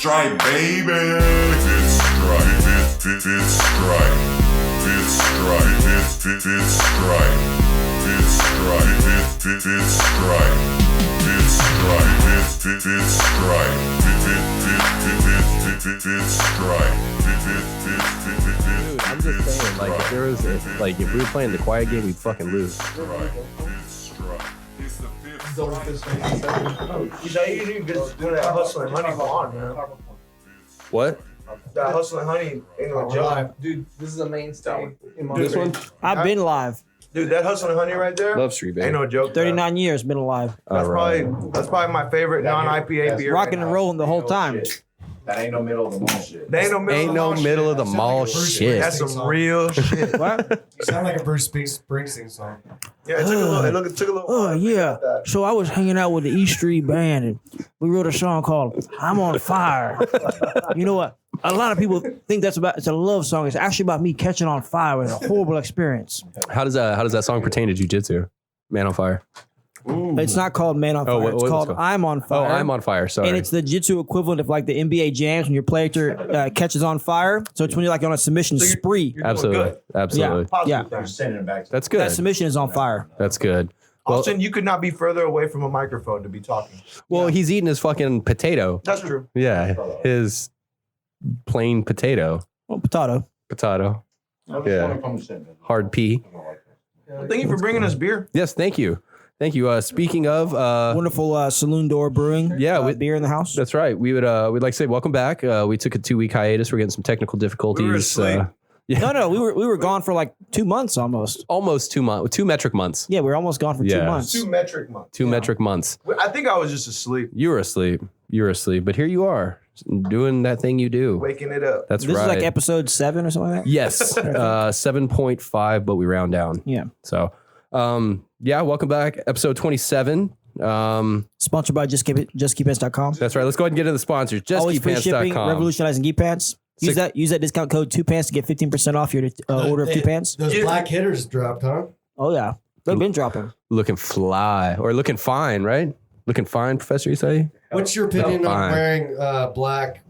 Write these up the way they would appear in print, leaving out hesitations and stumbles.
stripe, baby. Fifth stripe, fifth stripe, fifth stripe, fifth stripe, fifth stripe, fifth stripe, fifth stripe, fifth stripe, fifth stripe. Dude, I'm just saying, like, if there was, if we were playing the quiet game, we'd fucking lose. What? That Hustle and Honey ain't no joke. Dude, this is a mainstay. This one? I've been live. Dude, that Hustle and Honey right there Love Street, baby. ain't no joke. 39 years been alive. That's probably my favorite non-IPA beer. Rocking and rolling the whole time. That ain't no middle of the mall shit. They ain't no middle, Ain't no middle of the mall shit. That's some real shit. What? You sound like a Bruce Springsteen song. Yeah, it took a little. It took a little. Oh, while. yeah. So I was hanging out with the East Street Band, and we wrote a song called I'm on Fire. You know what? A lot of people think it's a love song. It's actually about me catching on fire. It's a horrible experience. How does that song pertain to jiu-jitsu? Man on Fire. Ooh. It's not called Man on Fire. What's it's called I'm on Fire. Oh, I'm on Fire. Sorry. And it's the jiu-jitsu equivalent of like the NBA jams when your player catches on fire. So it's when you're like on a submission spree. Absolutely. Absolutely. Yeah. You're sending it back. That's good. That submission is on fire. That's good. Well, Austin, you could not be further away from a microphone to be talking. well, he's eating his fucking potato. That's true. Yeah, his plain potato. Well, potato. Potato. Yeah. Hard P. Well, thank you for bringing us beer. Yes, thank you. Thank you. Speaking of, Wonderful Saloon Door Brewing. Yeah, beer in the house. that's right. We'd like to say welcome back. We took a 2-week hiatus. We're getting some technical difficulties. We were asleep. Yeah. No, we were gone for like 2 months almost. Almost 2 months. 2 metric months. Yeah, we were almost gone for 2 Yeah. months. 2 metric months. 2 metric months. I think I was just asleep, You were asleep. But here you are, doing that thing you do. waking it up. That's This right. is like episode 7 or something like that. Yes, 7.5, but we round down. Yeah. So, yeah, welcome back, episode 27. Sponsored by JustKeepPants.com. That's right. Let's go ahead and get into the sponsors. Always free shipping. JustKeepPants.com. Revolutionizing Geek Pants. Use that discount code 2pants to get 15% off your order of 2 pants. Those black hitters dropped, huh? Oh yeah, they've been dropping. Looking fly or looking fine, right? Looking fine, Professor. You say? What's your opinion on Fine. wearing black,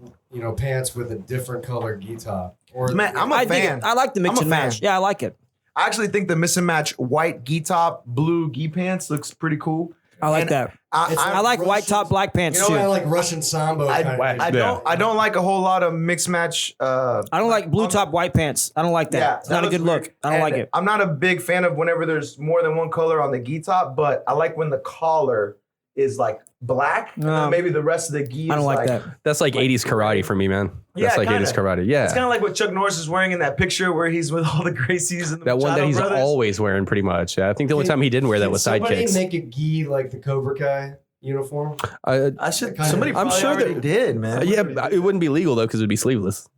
pants with a different color gi top? Or Man, I'm a I dig fan. it. I like the mix I'm a and match. fan. Yeah, I like it. I actually think the miss and match white gi top, blue gi pants looks pretty cool. I like And that. I I like white top, black pants kind too. of like Russian Sambo kind of thing. I don't like a whole lot of mix match. I don't like blue top, white pants. I don't like that. Yeah, It's not a looks good look. weird. I don't like And it. I'm not a big fan of whenever there's more than one color on the gi top, but I like when the collar is like black, and then maybe the rest of the gi is I don't like that. That's like 80s karate for me, man. That's Yeah, like kinda. 80s karate. Yeah. It's kind of like what Chuck Norris is wearing in that picture where he's with all the Gracies and the that one that Machado he's brothers. always wearing, pretty much. Yeah, I think the only time he didn't wear that Can was somebody sidekicks. make a gi like the Cobra Kai uniform? I should. Kinda- Somebody I'm probably sure already that- did, man. Yeah, but it wouldn't be legal though because it would be sleeveless.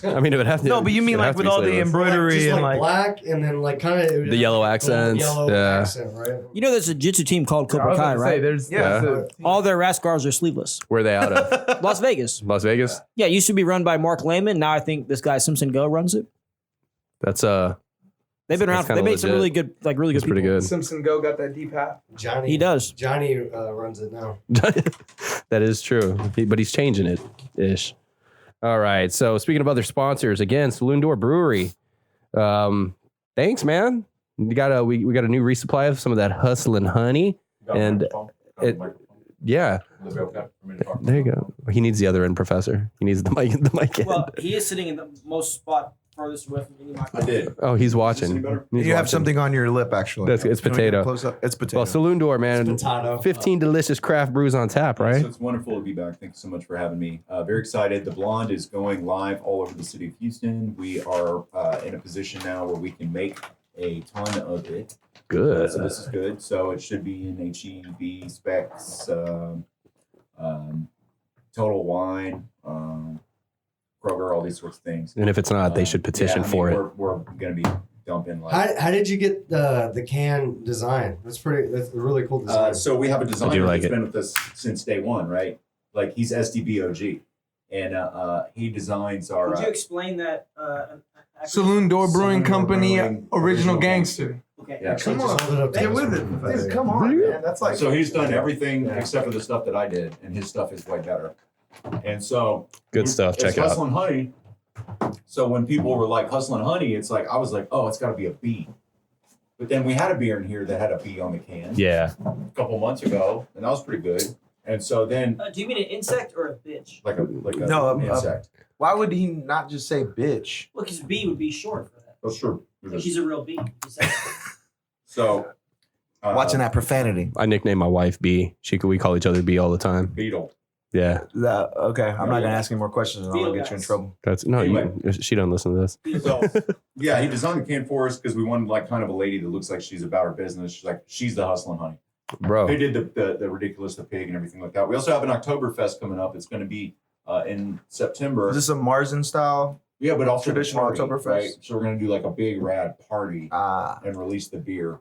I mean, it would have to. No, but you mean it'd like have to with be all the sleeveless. embroidery Just and like like black and then like kind of The yellow accents, Yellow yeah. accent, right? You know, there's a jiu-jitsu team called Cobra Kai, right? yeah. All their Rascars are sleeveless. Where are they out of? Las Vegas. Las Vegas. Yeah, it used to be run by Mark Lehman. Now I think this guy Simpson Go runs it. That's They've been around. That's They kinda made some legit. really good, like really That's good pretty people. good. Simpson Go got that deep hat. Johnny. He does. Johnny runs it now. That is true, but he's changing it ish. All right. So speaking of other sponsors, again, Saloon Door Brewery. Thanks, man. We got a new resupply of some of that hustling honey, and yeah. There you go. He needs the other end, Professor. He needs the mic end. Well, he is sitting in the most spot farthest away from any microphone. I did. Oh, he's watching. He's You have watching. something on your lip, actually. It's Can we get potato. close up? It's potato. Well, Saloon Door, man. Potato. 15 delicious craft brews on tap, So right? it's wonderful to be back. Thank you so much for having me. Very excited. The Blonde is going live all over the city of Houston. We are in a position now where we can make a ton of it. Good. So this is good. So it should be in HEB specs, Total Wine, Kroger, all these sorts of things. And if it's not, they should petition Yeah, I mean, for it. We're going to be dumping like. How did you get the can design? That's a really cool design. So we have a designer like that's it. been with us since day one, right? Like he's SDBOG, and he designs our. Could you explain that? Saloon Door Brewing Saloon Door Company, Brewing, original original gangster. Okay. Yeah. Actually, just hold it up to Get us. with it. Dude, come on, man. That's like. So he's done everything except for the stuff that I did, and his stuff is way better. And so Good stuff. it's Check it out. Hustling Honey. So when people were like Hustling Honey, it's like I was like, oh, it's got to be a bee. But then we had a beer in here that had a bee on the can Yeah. a couple months ago, and that was pretty good. And so then Do you mean an insect or a bitch? like a No, insect. Why would he not just say bitch? Well, because bee would be short for that. That's true. Like she's a real bee. So Watching that profanity. I nicknamed my wife B. We call each other B all the time. beetle. Yeah. Okay, I'm not gonna ask any more questions, and I'll get you in trouble. That's no. Anyway. She don't listen to this. So yeah, he designed the can for us because we wanted like kind of a lady that looks like she's about her business. She's like she's the Hustling Honey. Bro. They did the ridiculous, the pig, and everything like that. We also have an Oktoberfest coming up. It's going to be in September. Is this a Marzen style? Yeah, but also traditional the party, Oktoberfest? right? So we're going to do like a big rad party Ah, and release the beer.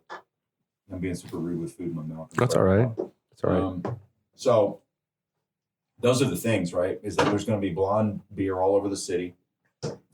I'm being super rude with food in my mouth. That's all right. That's all right. So those are the things, right? Is that there's going to be blonde beer all over the city.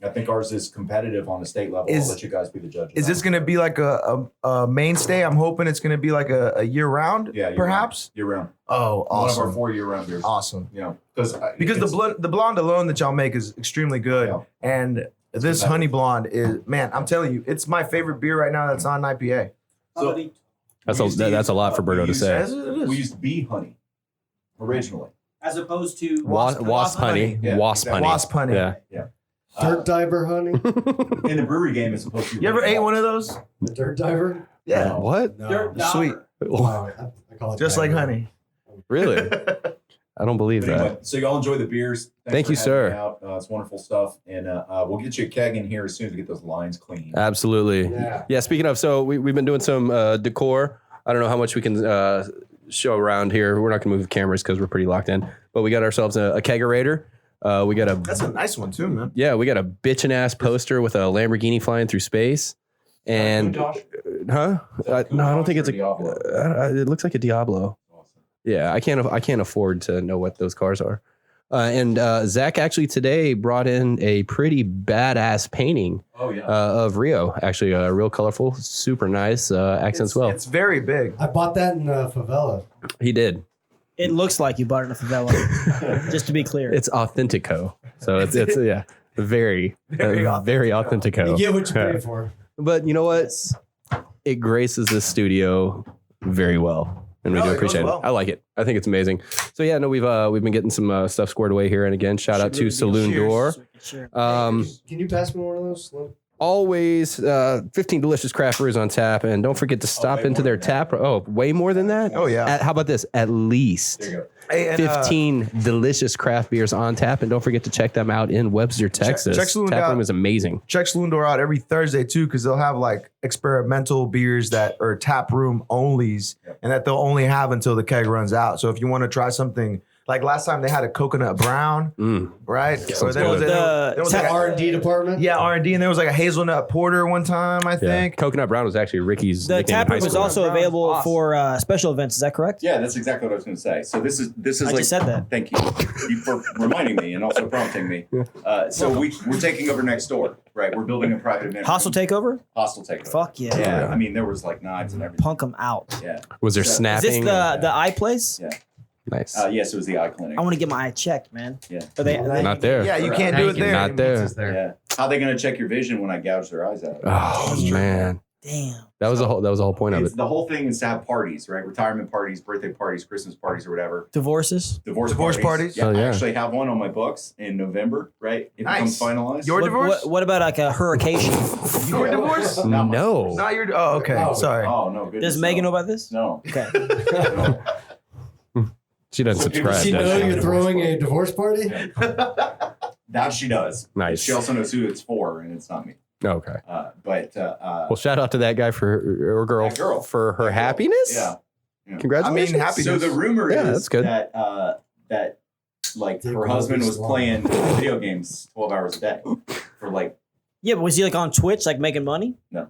I think ours is competitive on the state level. I'll let you guys be the judge. is this gonna be like a mainstay? I'm hoping it's gonna be like a year round. Yeah, perhaps. year round. Oh, One of our awesome, 4 year-round beers. awesome. You know, because The blonde alone that y'all make is extremely good, Yeah. and this honey blonde is, man, I'm telling you, it's my favorite beer right now. That's on an IPA. So- That's a lot for Berto to say. We used bee honey originally. As opposed to Wasp honey. Yeah, Wasp exactly. honey. Wasp honey. Yeah. Dirt diver honey. In the brewery game, it's supposed to be. You ever ate one of those? The dirt diver. Yeah, What? No. dirt sweet. Oh, I call it Just like diver. honey. Really? I don't believe But anyway, that. so y'all enjoy the beers. Thank for you, having sir. me out. It's wonderful stuff, and we'll get you a keg in here as soon as we get those lines clean. Absolutely. Yeah. Yeah. Speaking of, so we've been doing some decor. I don't know how much we can show around here. We're not going to move cameras because we're pretty locked in. But we got ourselves a kegerator. We got a That's a nice one too, man. we got a bitchin' ass poster with a Lamborghini flying through space. And no, I don't think it's it looks like a Diablo. Yeah, I can't afford to know what those cars are. And Zach actually today brought in a pretty badass painting Oh yeah. of Rio. Actually, real colorful, super nice accents. It's very big. I bought that in favela. He did. It looks like you bought it in a favela. Just to be clear. It's authentico. So it's yeah, very Very very authentico. You get what you Yeah. pay for. But you know what? It graces this studio very well. And we No, do it goes appreciate well. it. I like it. I think it's amazing. So yeah, no, we've been getting some stuff squared away here. And again, shout out to Saloon Door. Sure. Um, Can you pass me one of those? always 15 delicious craft brews on tap. And don't forget to stop way into more their than tap. Oh, way more than that? Oh, yeah. How about this? At least There you go. Hey, and, 15 delicious craft beers on tap. And don't forget to check them out in Webster, Texas. check Saloon Tap out. room is amazing. check Saloon Door out every Thursday too, because they'll have like experimental beers that are tap room onlys, and that they'll only have until the keg runs out. So if you want to try something, like last time they had a coconut brown, right? sounds there was, good. there was like a- R&D department. yeah, R&D, and there was like a hazelnut porter one time, I Yeah. think. Coconut Brown was actually Ricky's The nickname in tap high room is school. also Brown's available awesome. for special events. Is that correct? Yeah, that's exactly what I was going to say. So this is I like just said that. Thank you for reminding me and also prompting me. So we're taking over next door, right? We're building a private event. Hostile takeover? Hostile takeover. Fuck yeah. Yeah, I mean there was like knives and everything. Punk them out. Yeah. Was there Is Is snapping? this the eye place? Yeah. Nice. Yes, it was the eye clinic. I want to get my eye checked, man. Yeah. Are they, Not there. Yeah, you can't do it there. Not there. Yeah. How are they going to check your vision when I gouge their eyes out? Oh man, Damn. that was the whole point of It's, it. the whole thing is to have parties, right? Retirement parties, birthday parties, Christmas parties, or whatever. Divorces? Divorce parties? Yeah, Oh, yeah. I actually have one on my books in November, right? It Nice. becomes finalized. Your divorce? What about like a hurricane? Your divorce? Not my- No. Not your. Oh, okay. Oh. Sorry. Oh no, goodness. Does Megan know about this? No. Okay. no. She doesn't So people subscribe. Does she does know she? you're throwing a divorce party? That she does. Nice. She also knows who it's for, and it's not me. Okay. But Well, shout out to that guy or girl, That girl. for her That girl. happiness. yeah. Congratulations. I mean, happy- So the rumor Yeah, is that's good. that like Dick her will husband be was strong. playing video games 12 hours a day for like. Yeah, but was he like on Twitch, like making money? No.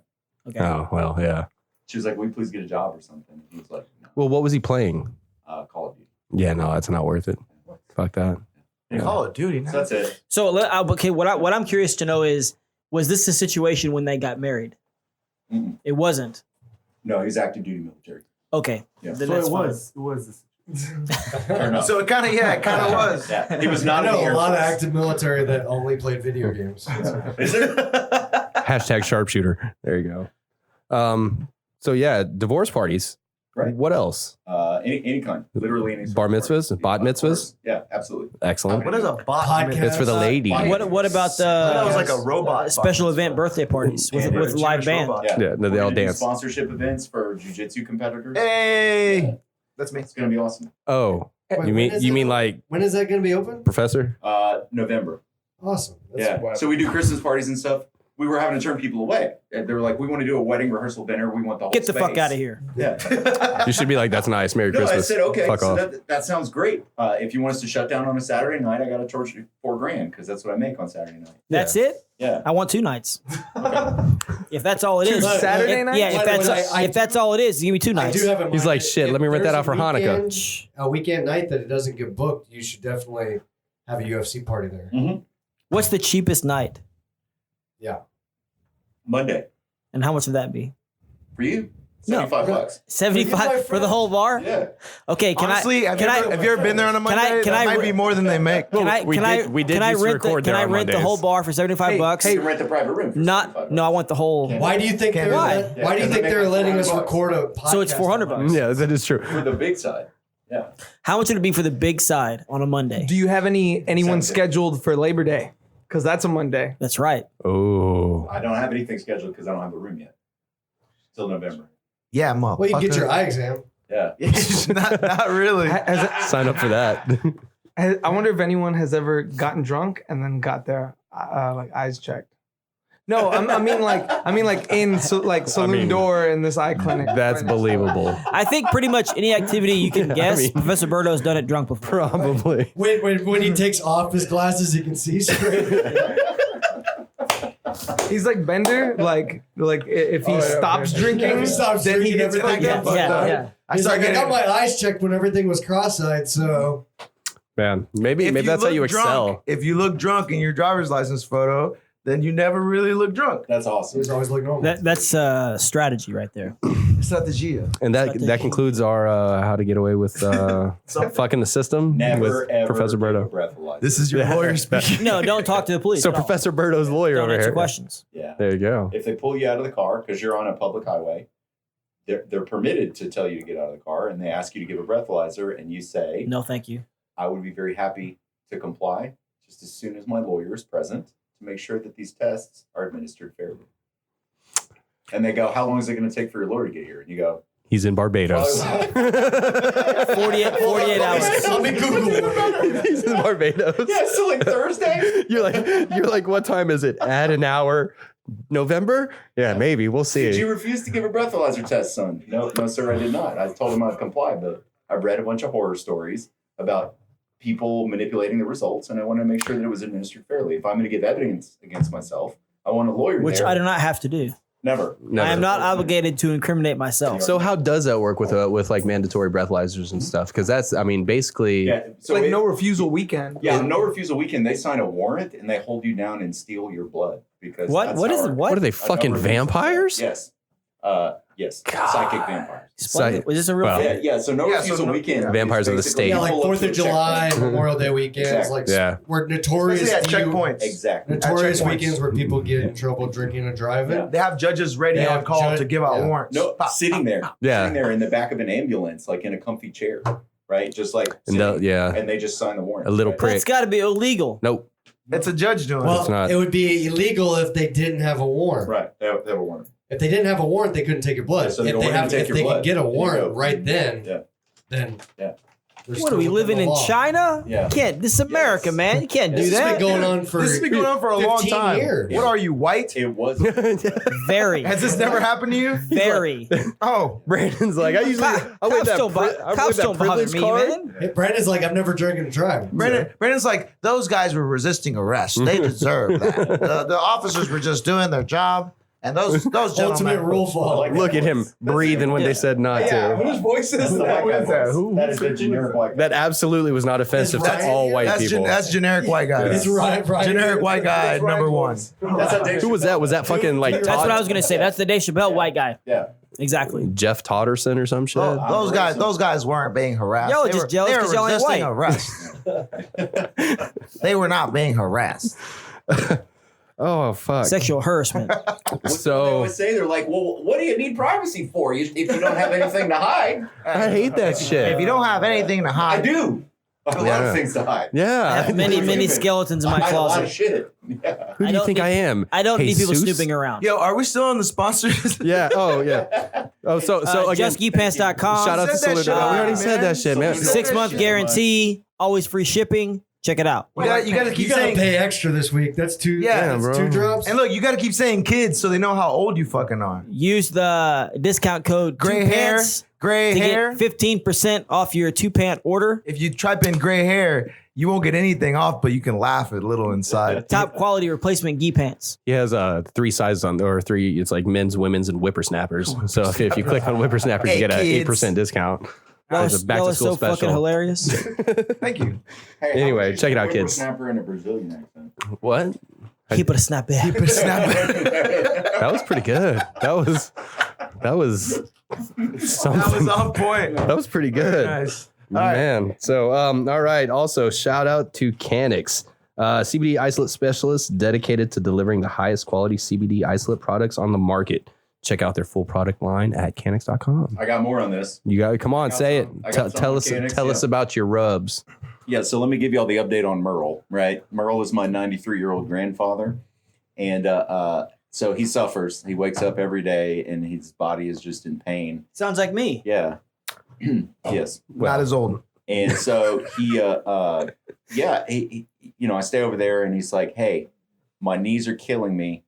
Okay. Oh well, yeah. She was like, "Will you please get a job or something?" He was like, "No." Well, what was he playing? Call of Duty. Yeah, no, that's not worth it. Fuck that. Yeah. Call of Duty. So that's it. So, okay, what I'm curious to know is, was this the situation when they got married? Mm-mm. It wasn't. No, he's active duty military. Okay. Yeah. Then So that's it fine. was. It was. Or no. So it kind of was. Yeah, he was I not in the know a Air lot of Force. active military that only played video games. Is there? Hashtag sharpshooter. There you go. So yeah, divorce parties. Right. What else? Any kind, literally any. Sort Bar of mitzvahs? party. Bat mitzvahs? Yeah, absolutely. Excellent. What is a bot? Podcast. It's for the ladies. What about That was the like a robot. special event birthday parties with Yeah, live Jewish band? robot. Yeah, Yeah, no, they We're all gonna do dance. Sponsorship events for jiu-jitsu competitors. Hey, that's me. It's gonna be awesome. Oh, Wait, you when is mean it? like When is that going to be open? Professor? November. Awesome. Yeah. So we do Christmas parties and stuff. We were having to turn people away. And they were like, we want to do a wedding rehearsal dinner. We want the whole Get the space. fuck out of here. Yeah. You should be like, that's nice. Merry No, Christmas. I said, okay, Fuck so off. that sounds great. If you want us to shut down on a Saturday night, I got to charge you $4,000 because that's what I make on Saturday night. That's it. Yeah. I want 2 nights. If that's all it is. Saturday nights? Yeah, if that's all it is, give me 2 I nights. do have in He's mind like, that shit, if let me rent that there's out for Hanukkah. a weekend night that it doesn't get booked, you should definitely have a UFC party there. What's the cheapest night? Yeah. Monday. And how much would that be? For you? No. $75. 75 for the whole bar? Yeah. Okay, Honestly, have you ever been there on a Monday? can that I might re- be more than they make. Can I we can I did can I used to rent the record can there I on rent the Mondays. whole bar for 75 bucks? You can rent the private room for Not $75. no, I want the whole. Why do you think they're Why? Why do you think they're letting us record a podcast? So it's 400 bucks. Yeah, that is true. For the big side. Yeah. How much would it be for the big side on a Monday? Do you have anyone Saturday. scheduled for Labor Day? Because that's a Monday. That's right. Oh. I don't have anything scheduled because I don't have a room yet. Till November. Yeah, motherfucker. Well, you get your eye exam. Yeah. not really. Has- Sign up for that. I wonder if anyone has ever gotten drunk and then got their like eyes checked. No, I mean like in Saloon mean, Door in this eye clinic. That's believable. I think pretty much any activity you can guess, mean- Professor Berto's done it drunk before. Probably. When he takes off his glasses, he can see straight. He's like Bender, like if he stops drinking, If he stops then he drinking, gets everything fucked gets up. fucked up. Yeah. He's like, I getting- got my eyes checked when everything was cross-eyed, so Man, maybe If that's how you look drunk- excel. If you look drunk in your driver's license photo, then you never really look drunk. That's awesome. he's always look normal. That's strategy right there. Strategia. And that concludes our how to get away with fucking the system Never with ever Professor take a Berto. breathalyzer. This is your lawyer speaking. No, don't talk to the police. So at all. Professor Berto's lawyer Don't over answer here. questions. Yeah. There you go. If they pull you out of the car because you're on a public highway, they're permitted to tell you to get out of the car, and they ask you to give a breathalyzer, and you say, No, thank you. I would be very happy to comply just as soon as my lawyer is present to make sure that these tests are administered fairly. And they go, how long is it going to take for your lawyer to get here? And you go, He's in Barbados. 48 hours. Let me Google. He's in Barbados. yeah, so like Thursday? You're like, what time is it? Add an hour. November? Yeah, maybe. We'll see. Did you refuse to give a breathalyzer test, son? No, sir, I did not. I told him I'd comply, but I've read a bunch of horror stories about people manipulating the results, and I want to make sure that it was administered fairly. If I'm going to give evidence against myself, I want a lawyer Which there. I do not have to do. Never. I am not obligated to incriminate myself. So how does that work with like mandatory breathalyzers and stuff? Because that's, I mean, basically. Yeah. It's So like it- no refusal weekend. Yeah, no refusal weekend. They sign a warrant and they hold you down and steal your blood because What? that's What is how it? our- What? What are they, a fucking number of reasons. vampires? Yes. Yes. Psychic vampires. Explain- Was this a real Well, thing? Yeah. So no Yeah, refusal so no- weekend. yeah. is Vampires of the basically state. Yeah, you like pull up 4th to of a July, checkpoint. Memorial Day weekends. Exactly. Like, Yeah. we're notorious. Especially at you- checkpoints. Exactly. Notorious checkpoints. weekends where people get in trouble drinking and driving. Yeah. They have judges ready They on have call to give out yeah. warrants. No, Pop. sitting there. Yeah. Sitting there in the back of an ambulance, like in a comfy chair, right? Just like And sitting, yeah. and they just sign the warrant. A little right? prick. That's got to be illegal. Nope. It's a judge doing Well, It's not. it would be illegal if they didn't have a warrant. Right. They have a warrant. If they didn't have a warrant, they couldn't take your blood. Yeah, so they if go they in and have, take if your they blood. can get a There you warrant go. right then, Yeah. then Yeah. they're What are we still living within in the law. China? Yeah. You can't. This is America, Yes. man. You can't This do This has that. been going on for This has been going on for a long 15 time. years. What are you, white? It was. Very, Has this never happened to you? very. Oh, Brandon's like, I usually, I wave Cops that, don't cops don't bother me, man. Hey, Brandon's like, I've never drinking and driving. Brandon's like, those guys were resisting arrest. They deserve that. The officers were just doing their job, and those gentlemen. Ultimate rule follow. Look at him breathing when they said not to. Whose voice is that? What is that? Who? That is the generic white guy. That absolutely was not offensive to Ryan- all white That's, people. that's generic white guy. It's Ryan. Generic white guy, number one. That's how Dave Who was that? Was that fucking like That's what I Todd? was gonna say. That's the Dave Chappelle white guy. Yeah. Exactly. Jeff Totterson or some shit. Those guys weren't being harassed. Y'all They just were- jealous they were 'cause y'all ain't resisting white. arrest. They were not being harassed. Oh fuck. Sexual harassment. They So always say they're like, well, what do you need privacy for? If you don't have anything to hide. I hate that shit. If you don't have anything to I hide, do. I have a lot of things to hide. I Yeah. have many skeletons in my I hide a lot of closet. shit. Yeah. Who do you don't think need- I am? I don't need people Jesus? snooping around. yo, are we still on the sponsors? Yeah. Oh yeah. Oh so again. JustGeekPants.com. Shout out to said that Saloon. shit we already already, said man. that shit, man. You said 6 that month shit. guarantee. Always free shipping. Check it out. you gotta You keep gotta saying. pay extra this week. That's two. Yeah, that's bro. 2 drops. And look, you gotta keep saying kids so they know how old you fucking are. Use the discount code Gray hair, 2pants gray to hair. get 15% off your 2-pant order. If you type in gray hair, you won't get anything off, but you can laugh a little inside. Top quality replacement gi pants. He has 3 sizes on, or 3. It's like men's, women's, and whippersnappers. So if you click on whippersnappers, you get an Hey, 8% discount. Y'all It's a back are to so school fucking special. hilarious. Thank you. Hey, Anyway, how would you check it say out, kids. Whippersnapper in a Brazilian accent. What? Keep it a snap back. That was pretty good. That was something. That was on point. That was pretty good. Nice. All right. Man. So, all right. Also, shout out to CANNIXX, CBD isolate specialist dedicated to delivering the highest quality CBD isolate products on the market. Check out their full product line at CANNIXX.com. I got more on this. You got come on, got say some. it. I got some Tell on us CANNIXX, about your rubs. Yeah, so let me give you all the update on Merle, right? Merle is my 93-year-old grandfather. And so he suffers. He wakes up every day and his body is just in pain. Sounds like me. Yeah. Yes. Not as old. And so he I stay over there and he's like, hey, my knees are killing me,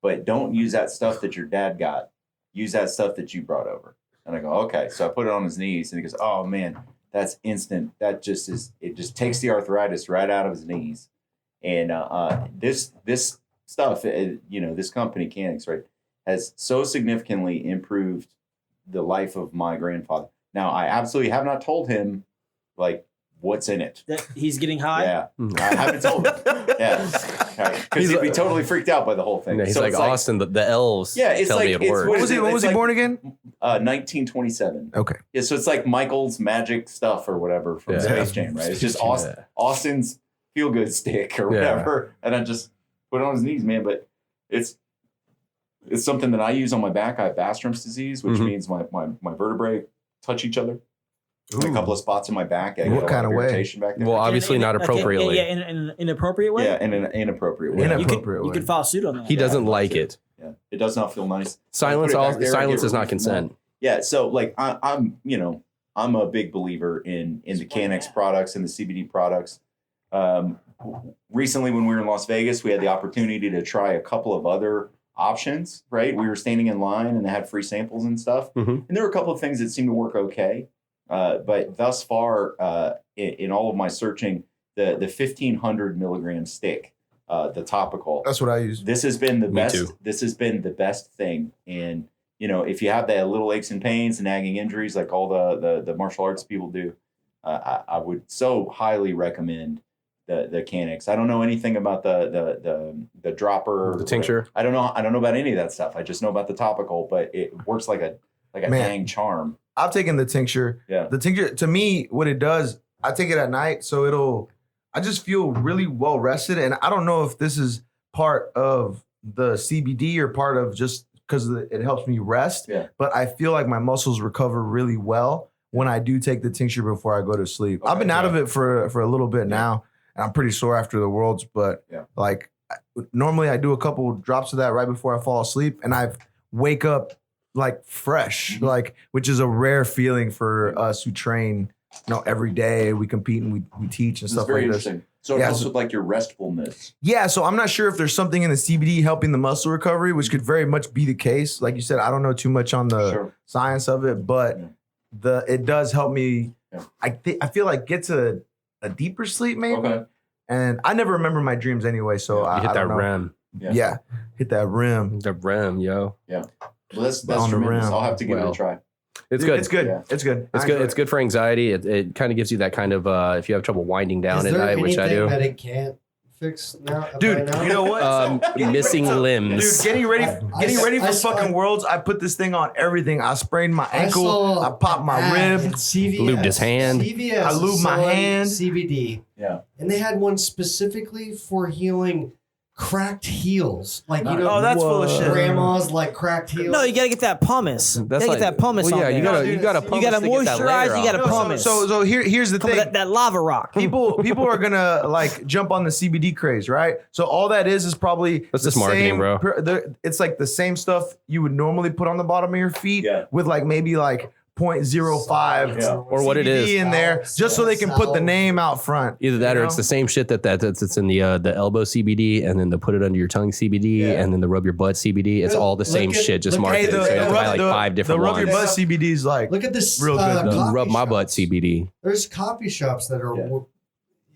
but don't use that stuff that your dad got. Use that stuff that you brought over. And I go, okay. So I put it on his knees and he goes, oh man, that's instant. That just it just takes the arthritis right out of his knees. And this stuff, this company, CANNIXX, right, has so significantly improved the life of my grandfather. Now, I absolutely have not told him, like, what's in it. That he's getting high. Yeah, I haven't told him. Yeah, because he'd be totally freaked out by the whole thing. Yeah, he's So like it's Austin, the elves. Yeah, it's tell like me it it's works. what When was he, It's when was he like- born again? 1927. Okay. Yeah, so it's like Michael's magic stuff or whatever from Yeah. Space Jam, right? It's just Austin's feel good stick or whatever, and I just put it on his knees, man. But it's something that I use on my back. I have Bastrom's disease, which Mhm. means my vertebrae touch each other. In a Ooh. couple of spots in my back. I What get a lot kind of way? irritation back there. Well, obviously not appropriately. Yeah, in an inappropriate way. Yeah, in an inappropriate way. Inappropriate. You could file suit on that. He doesn't I'd love like to. it. Yeah, it does not feel nice. Silence. Put it back there, Silence get is not relief from consent. Yeah, so like I'm a big believer in the CANNIXX products and the CBD products. Recently, when we were in Las Vegas, we had the opportunity to try a couple of other options. Right, we were standing in line and they had free samples and stuff, Mhm. and there were a couple of things that seemed to work okay. But thus far, in all of my searching, the 1,500 milligram stick, the topical. That's what I use. This has been the Me best. too. This has been the best thing. And if you have that little aches and pains and nagging injuries, like all the martial arts people do, I would so highly recommend the CANNIXX. I don't know anything about the dropper, The tincture. I don't know about any of that stuff. I just know about the topical, but it works like a Man. dang charm. I've taken the tincture. Yeah. The tincture, to me, what it does, I take it at night, so I just feel really well rested. And I don't know if this is part of the CBD or part of just because it helps me rest. Yeah. But I feel like my muscles recover really well when I do take the tincture before I go to sleep. I've Okay, been out of it for a little bit now, and I'm pretty sore after the Worlds. But normally I do a couple drops of that right before I fall asleep, and I wake up like fresh, Mhm. which is a rare feeling for us who train. Every day we compete and we teach and This is stuff very like this. interesting. So it Yeah, helps so- with like your restfulness. Yeah, so I'm not sure if there's something in the CBD helping the muscle recovery, which could very much be the case. Like you said, I don't know too much on the Sure. science of it, but Yeah. it does help me. Yeah. I feel like get to a deeper sleep maybe. Okay. And I never remember my dreams anyway, so Yeah, I You hit I that don't know. REM. Yeah, hit that rim. The REM, yo. Well, that's On the tremendous. rim. I'll have to give it Well, a try. It's Dude, good. It's good. Yeah. It's good. It's I good. enjoy It's it. good for anxiety. It kind of gives you that kind of if you have trouble winding down Is at there night, which I anything do. that it can't fixed now? Dude, by now? you know what? Missing limbs. Dude, getting ready for I saw- fucking Worlds, I put this thing on everything. I sprained my ankle, I popped my ad rib. at CVS. Lubed his hand. CVS I is lubed my selling hand. CBD. Yeah. And they had one specifically for healing cracked heels. Like, you know, Oh, that's full of shit. grandma's like cracked heels. No, you gotta get that pumice. You gotta get that pumice well, on yeah, there. you gotta You pumice gotta to get that layer moisturize, you off. gotta No, pumice. so here's the Come on, thing. that lava rock. People are gonna like jump on the CBD craze, right? So all that is probably That's the just marketing, same- bro. It's like the same stuff you would normally put on the bottom of your feet Yeah. with like maybe like 0.05 Yeah. Or what it is. CBD in there, just so they can put the name out front. Either that you or know? it's the same shit that's in the elbow CBD, and then they put it under your tongue CBD, Yeah. and then the rub your butt CBD. It's all the same Look at- shit, just look at- marketed. Hey, So you have to buy like 5 different the rub your ones. butt CBD is like Look at this. Real good, The coffee rub my butt shops. CBD. There's coffee shops that are. Yeah.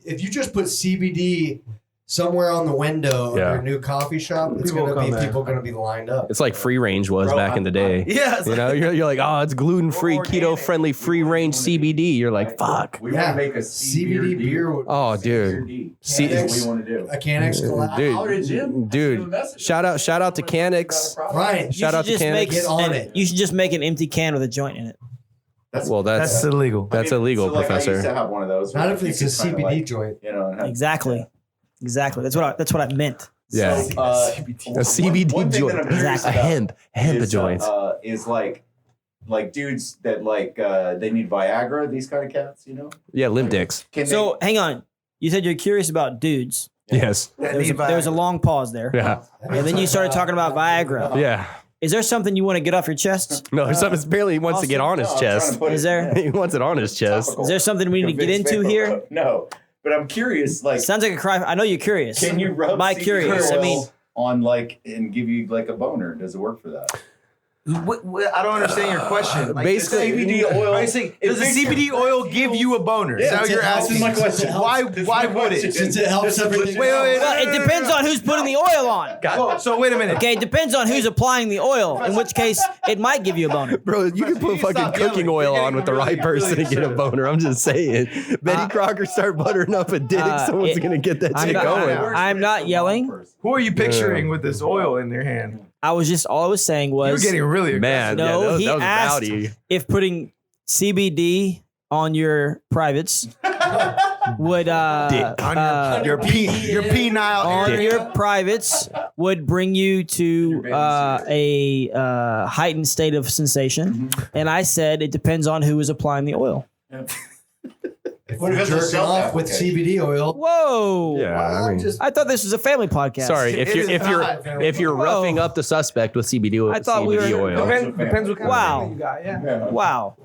If you just put CBD somewhere on the window of Yeah. your new coffee shop, it's People going to come be there. people going to be lined up. It's like free range was Bro, back in the day. yeah, it's You know, you're like, oh, it's gluten free, Organic. keto friendly, free range CBD. You're like, fuck. We Yeah. want to make a CBD beer would. Oh, dude. See, CANNIXX. what we want to do. A CANNIXX collab. Dude, How did Jim? dude, shout out to CANNIXX. Right. Shout out to just make CANNIXX. Get on it. You should just make an empty can with a joint in it. Well, that's illegal. that's illegal, so, like, I used Professor. to have one of those. Not where if you it's a could kinda, CBD like, joint. You know, and have- Exactly. That's what I meant. Yeah. So, A CBD one thing joint. that I'm curious Exactly. A about hemp is, joint. is like dudes that like they need Viagra. These kind of cats, you know. Yeah, limp dicks. Can So hang on. You said you're curious about dudes. Yes. There was a long pause there. Yeah. And then you started talking about Viagra. Yeah. Is there something you want to get off your chest? No, something barely he wants to get on his chest. Is there- He wants it on his chest. Is there something we need to get into here? No, but I'm curious. Like, Sounds like a cry. I know you're curious. can you rub By CBD curious, I oil mean, on like and give you like a boner? Does it work for that? I don't understand your question. Like, Basically- the CBD oil. Does the CBD oil give you a boner? Is that what you're asking? Why would it? Since it helps everything. Wait. well, it depends on who's putting the oil on. Whoa, so wait a minute. Okay, it depends on who's applying the oil. In which case, it might give you a boner. Bro, you can put fucking Stop cooking yelling. oil You're on with the getting right person really and get a upset. boner. I'm just saying. Betty Crocker start buttering up a dick. Someone's going to get that I'm shit not- going. I'm not yelling. Who are you picturing with this oil in their hand? All I was saying You're was getting really aggressive. Man, no. yeah, He that was asked rowdy. if putting CBD on your privates would on your penile on area. your privates would bring you to a heightened state of sensation. And I said it depends on who is applying the oil. If What if you're it's a jerking off self-application? with CBD oil. Whoa! Yeah, I mean, just I thought this was a family podcast. sorry if It you're is if you're not. if you're Whoa. roughing up the suspect with CBD oil. I thought we were- oil. Depends what kind Wow. of family you got. Yeah. Wow.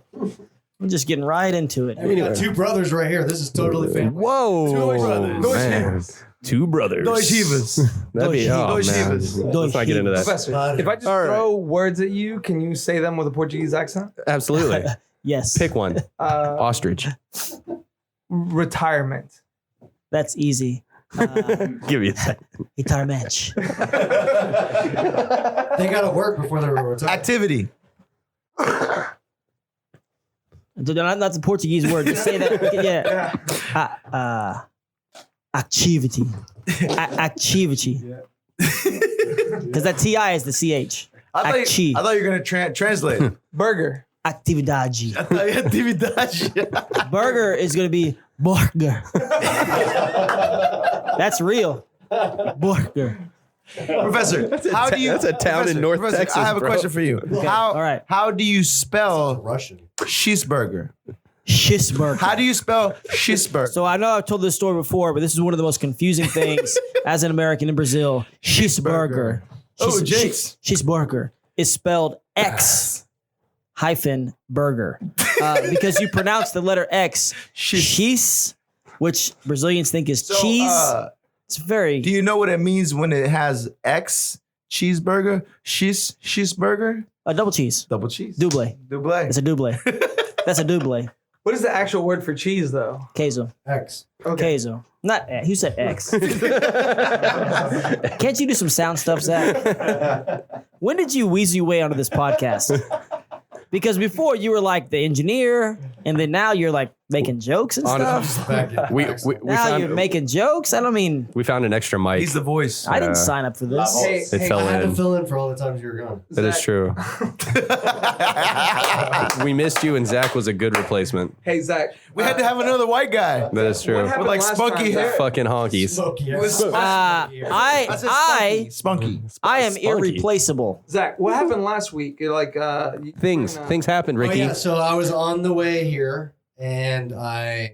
I'm just getting right into it. we got two brothers right here. This is totally family. Whoa, brothers. man. Two brothers. Dos Chivas. That'd be, oh, Dos man. Chivas. Let's not get into that. Professor, if I just All right. throw words at you, can you say them with a Portuguese accent? Absolutely. Yes. Pick one. Ostrich. Retirement. That's easy. Give me a second. Retirement. They got to work before they're retired. Activity. Not the Portuguese word. Just say that. Yeah. Activity. Activity. Because that TI is the CH. I thought you were going to translate. Burger. Actividade. Actividade. Burger is going to be burger. That's real. Burger. Professor, how do you? that's a town in North Texas, I have a bro. question for you. How? all right. How do you spell Russian. cheeseburger? Cheeseburger. How do you spell cheeseburger? So I know I've told this story before, but this is one of the most confusing things as an American in Brazil. Cheeseburger. Oh, Jake's. Cheeseburger is spelled X hyphen burger because you pronounce the letter X cheese, which Brazilians think is cheese. It's very. Do you know what it means when it has X cheeseburger? Cheeseburger? A double cheese. Double cheese. Double. Double. It's a double. That's a double. What is the actual word for cheese, though? Queso. X. Queso. Not X. Who said X? Can't you do some sound stuff, Zach? When did you weasel your way onto this podcast? Because before you were like the engineer, and then now you're like Making jokes and Honest- stuff. We Now you're found making jokes. I don't mean. we found an extra mic. He's the voice. I didn't sign up for this. Hey, It fell I had to in. fill in for all the times you were gone. That is Zach- true. We missed you, and Zach was a good replacement. Hey, Zach. We had to have another white guy. That is true. What happened With like last spunky time, hair. Zach? Fucking honkies. Smoky. I said spunky. I am Spunky. irreplaceable. Zach, what happened last week? You're like Things happened, Oh, Ricky. yeah, so I was on the way here and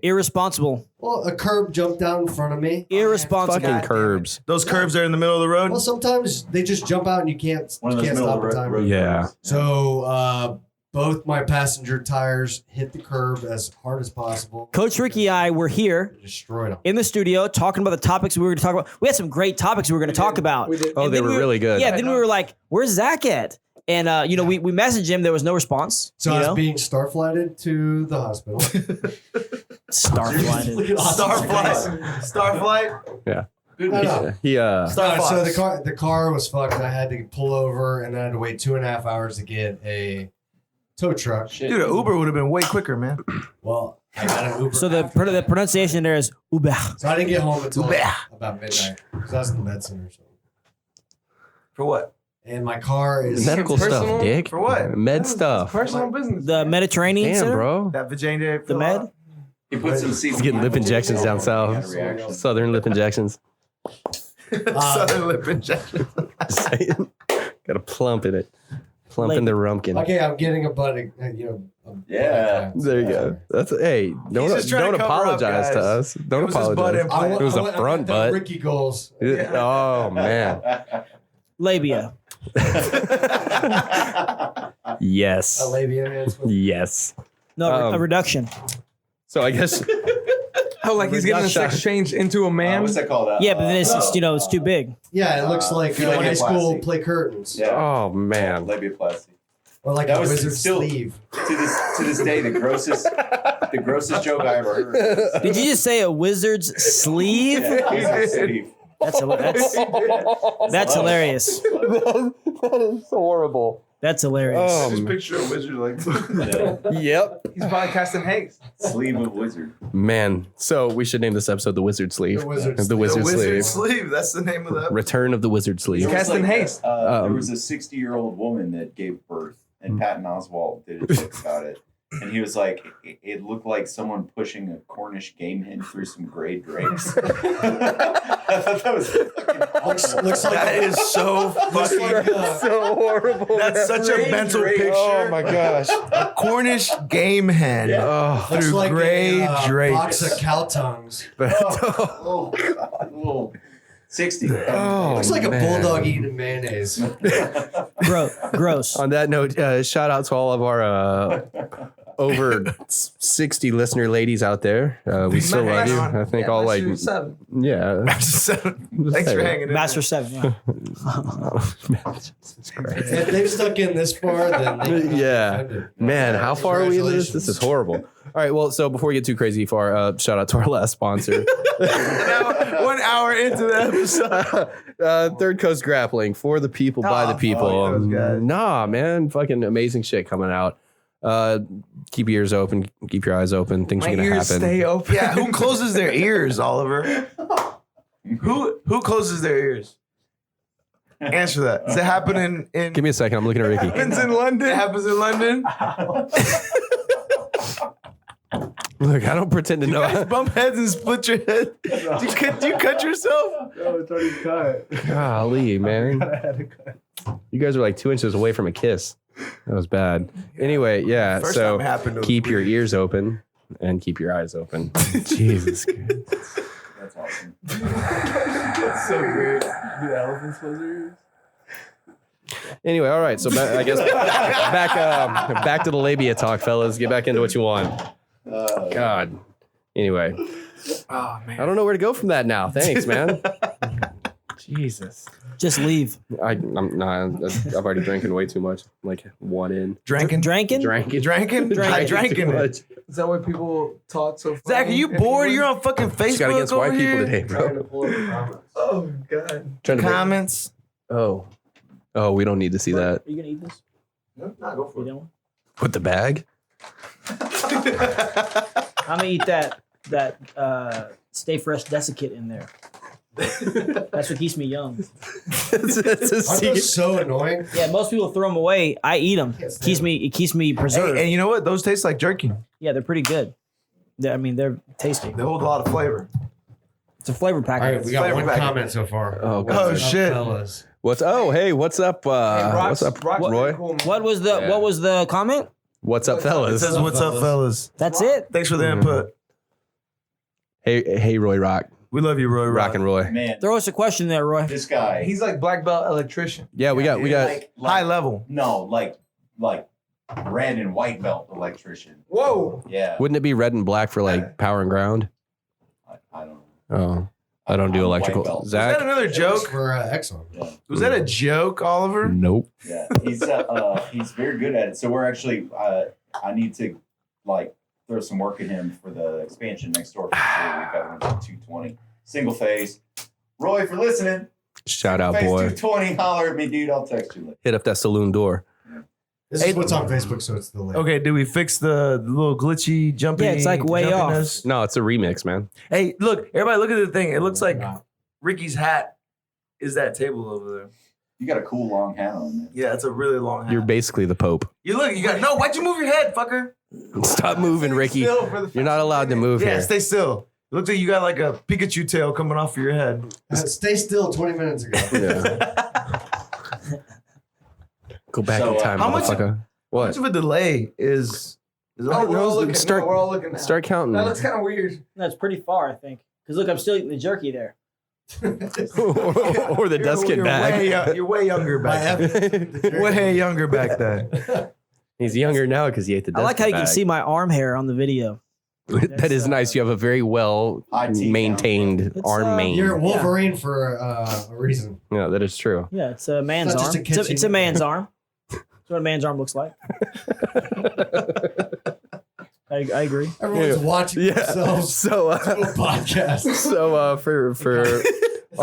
Irresponsible. a curb jumped out in front of me. Irresponsible. Fucking curbs. Those curves are in the middle of the road. Well, sometimes they just jump out and you can't One of those middle stop of in the time. road. Yeah. So both my passenger tires hit the curb as hard as possible. Coach Ricky and I were here Destroyed them. in the studio talking about the topics we were going to talk about. We had some great topics we were going to talk about. We did. Oh, And they then were really good. Yeah, then we were like, where's Zach at? And, we messaged him. There was no response. So you I know? was being starflighted to the hospital. Starflighted. Starflight. Yeah. Good. I know. He So the car was fucked. I had to pull over and I had to wait 2.5 hours to get a tow truck. Shit. Dude, an Uber would have been way quicker, man. Well, I got an Uber. So the pronunciation there is Uber. So I didn't get home until Uber. about midnight because I was in the med center. So. For what? And my car is medical Personal? stuff, Dick. For what? Med stuff. Personal business. The Mediterranean Damn, Center? bro. That vagina. The med? He put some He's getting lip injections down south. Southern lip injections. Southern lip injection. Just saying. Got a plump in it. Plump in the rumpkin. Okay, I'm getting a butt. Yeah. There you go. That's hey. Don't just trying to cover up, apologize to guys. us. Don't It was his butt apologize. implant. It was a front butt. Ricky goals. Oh man. Labia. Yes. A labia enhancement. Yes. No, a reduction. So I guess Oh, like he's getting a sex change into a man. What's that called? Yeah, but then it's too big. Yeah, it looks like You like high it school plastic. play curtains. Yeah. oh man. Labiaplasty. Or like That a was wizard still- sleeve. To this day, the grossest joke I ever heard. is- Did you just say a wizard's sleeve? Yeah, wizard sleeve. That's hilarious. That is horrible. That's hilarious. Oh, Picture a wizard like yep. He's podcasting haste. Sleeve of wizard. Man. So we should name this episode The Wizard Sleeve. The Wizard The Sleeve. Wizard, the wizard Sleeve. sleeve. That's the name of that. Return of the Wizard Sleeve. There was Cast in haste. there was a 60-year-old woman that gave birth, and Patton Oswalt did a joke about it. And he was like, it looked like someone pushing a Cornish game hen through some gray drapes. I thought that was fucking Looks like That is so fucking. so horrible. That's such a mental picture. Oh my gosh. A Cornish game hen Oh, looks through like gray a drapes. box of cow tongues. oh god, little 60. Oh, Looks like a man. bulldog eating mayonnaise. Gross. On that note, shout out to all of our over 60 listener ladies out there. We still love you. I think all like, Seven. yeah. Thanks for hanging in. Master 7. Yeah. If they've stuck in this far, then they can Yeah. defend it. Man, how far are we into this? This is horrible. All right, well, so before we get too crazy far, shout out to our last sponsor. Now, 1 hour into the episode. Third Coast Grappling, for the people, by the people. Oh, those guys. Nah, man, fucking amazing shit coming out. Keep your ears open, keep your eyes open. Things My are gonna ears happen. stay open. Yeah, who closes their ears, Oliver? Who closes their ears? Answer that. Does it happen in Give me a second. I'm looking at Ricky. happens in London? It happens in London? Look, I don't pretend to You know. guys bump heads and split your head. Do you cut yourself? No, it's already cut. Golly, man. You guys are like 2 inches away from a kiss. That was bad. Anyway, yeah. First So time it happened, it was keep your weird. ears open and keep your eyes open. Jesus Christ. That's awesome. That's so weird. Do elephants close their ears? Anyway, all right. So I guess back to the labia talk, fellas. Get back into what you want. God. Anyway, Oh, man. I don't know where to go from that now. Thanks, man. Jesus. Just leave. I've already drinking way too much. Like one in. Drinking? Drinking? You drinking? I drinking. Is that why people talk so fast? Zach, are you bored? You're on fucking Just got Facebook against over white people here? today, bro. Oh, God. Trying to Comments? oh, we don't need to see that. Are you going to eat this? No, go for You it. don't? Put the bag. I'm gonna eat that Stay Fresh desiccate in there. That's what keeps me young. It's a Aren't secret. those so annoying? Yeah, most people throw them away. I eat them. Can't It keeps me preserved. Hey, and you know what? Those taste like jerky. Yeah, they're pretty good. They're tasty. They hold a lot of flavor. It's a flavor All packet. right, we got Flavor one packet. comment so far. Oh, Oh God. shit! Fellas. What's hey, what's up? Rock's- What's up, Rock's Roy? pretty cool, man. What was the comment? What's up, It fellas? says, "What's up, fellas? That's it. Thanks for the input. Hey, Roy Rock, We love you, Roy. Rock and Roy. Man, Throw us a question there, Roy. this guy. He's like black belt electrician. Yeah, we got. like High level. No, like red and white belt electrician. Whoa. Yeah. Wouldn't it be red and black for like power and ground? I don't know. Oh, I don't do I'm a white electrical. belt. Was that Zach? another joke? For Exxon. Yeah. Was that a joke, Oliver? Nope. Yeah. He's very good at it. So we're actually I need to like throw some work at him for the expansion next door. For sure. We've got one for 220 single phase. Roy, if you're listening, Shout out, phase boy. 220, holler at me, dude. I'll text you later. Hit up that saloon door. This is what's on Facebook, so it's the link. Okay, did we fix the little glitchy jumpy? Yeah, it's like way off. jumpiness? No, it's a remix, man. Hey, look, everybody, look at the thing. It looks like Ricky's hat is that table over there. You got a cool long hat on, man. Yeah, it's a really long hat. You're basically the Pope. You look, you got no. Why'd you move your head, fucker? Stop moving, Ricky. Still for the You're not allowed to move Yeah, here. stay still. It looks like you got like a Pikachu tail coming off of your head. Stay still 20 minutes ago. Yeah. Go back So, in time, how much- motherfucker. How What? much of a delay is Oh, we're all looking. Start- We're all looking now. Start counting. That looks kind of weird. That's pretty far, I think. Because look, I'm still eating the jerky there. or the dusket bag. You're way younger back then. Way younger back then. He's younger now because he ate the I dusket like how you bag. can see my arm hair on the video. That is nice. You have a very well High T maintained It's, arm main. You're Wolverine for a reason. Yeah, that is true. Yeah, it's a man's Not just arm. a kitchen. It's a man's arm. That's what a man's arm looks like. I agree. Everyone's watching themselves. So, Do a podcast. for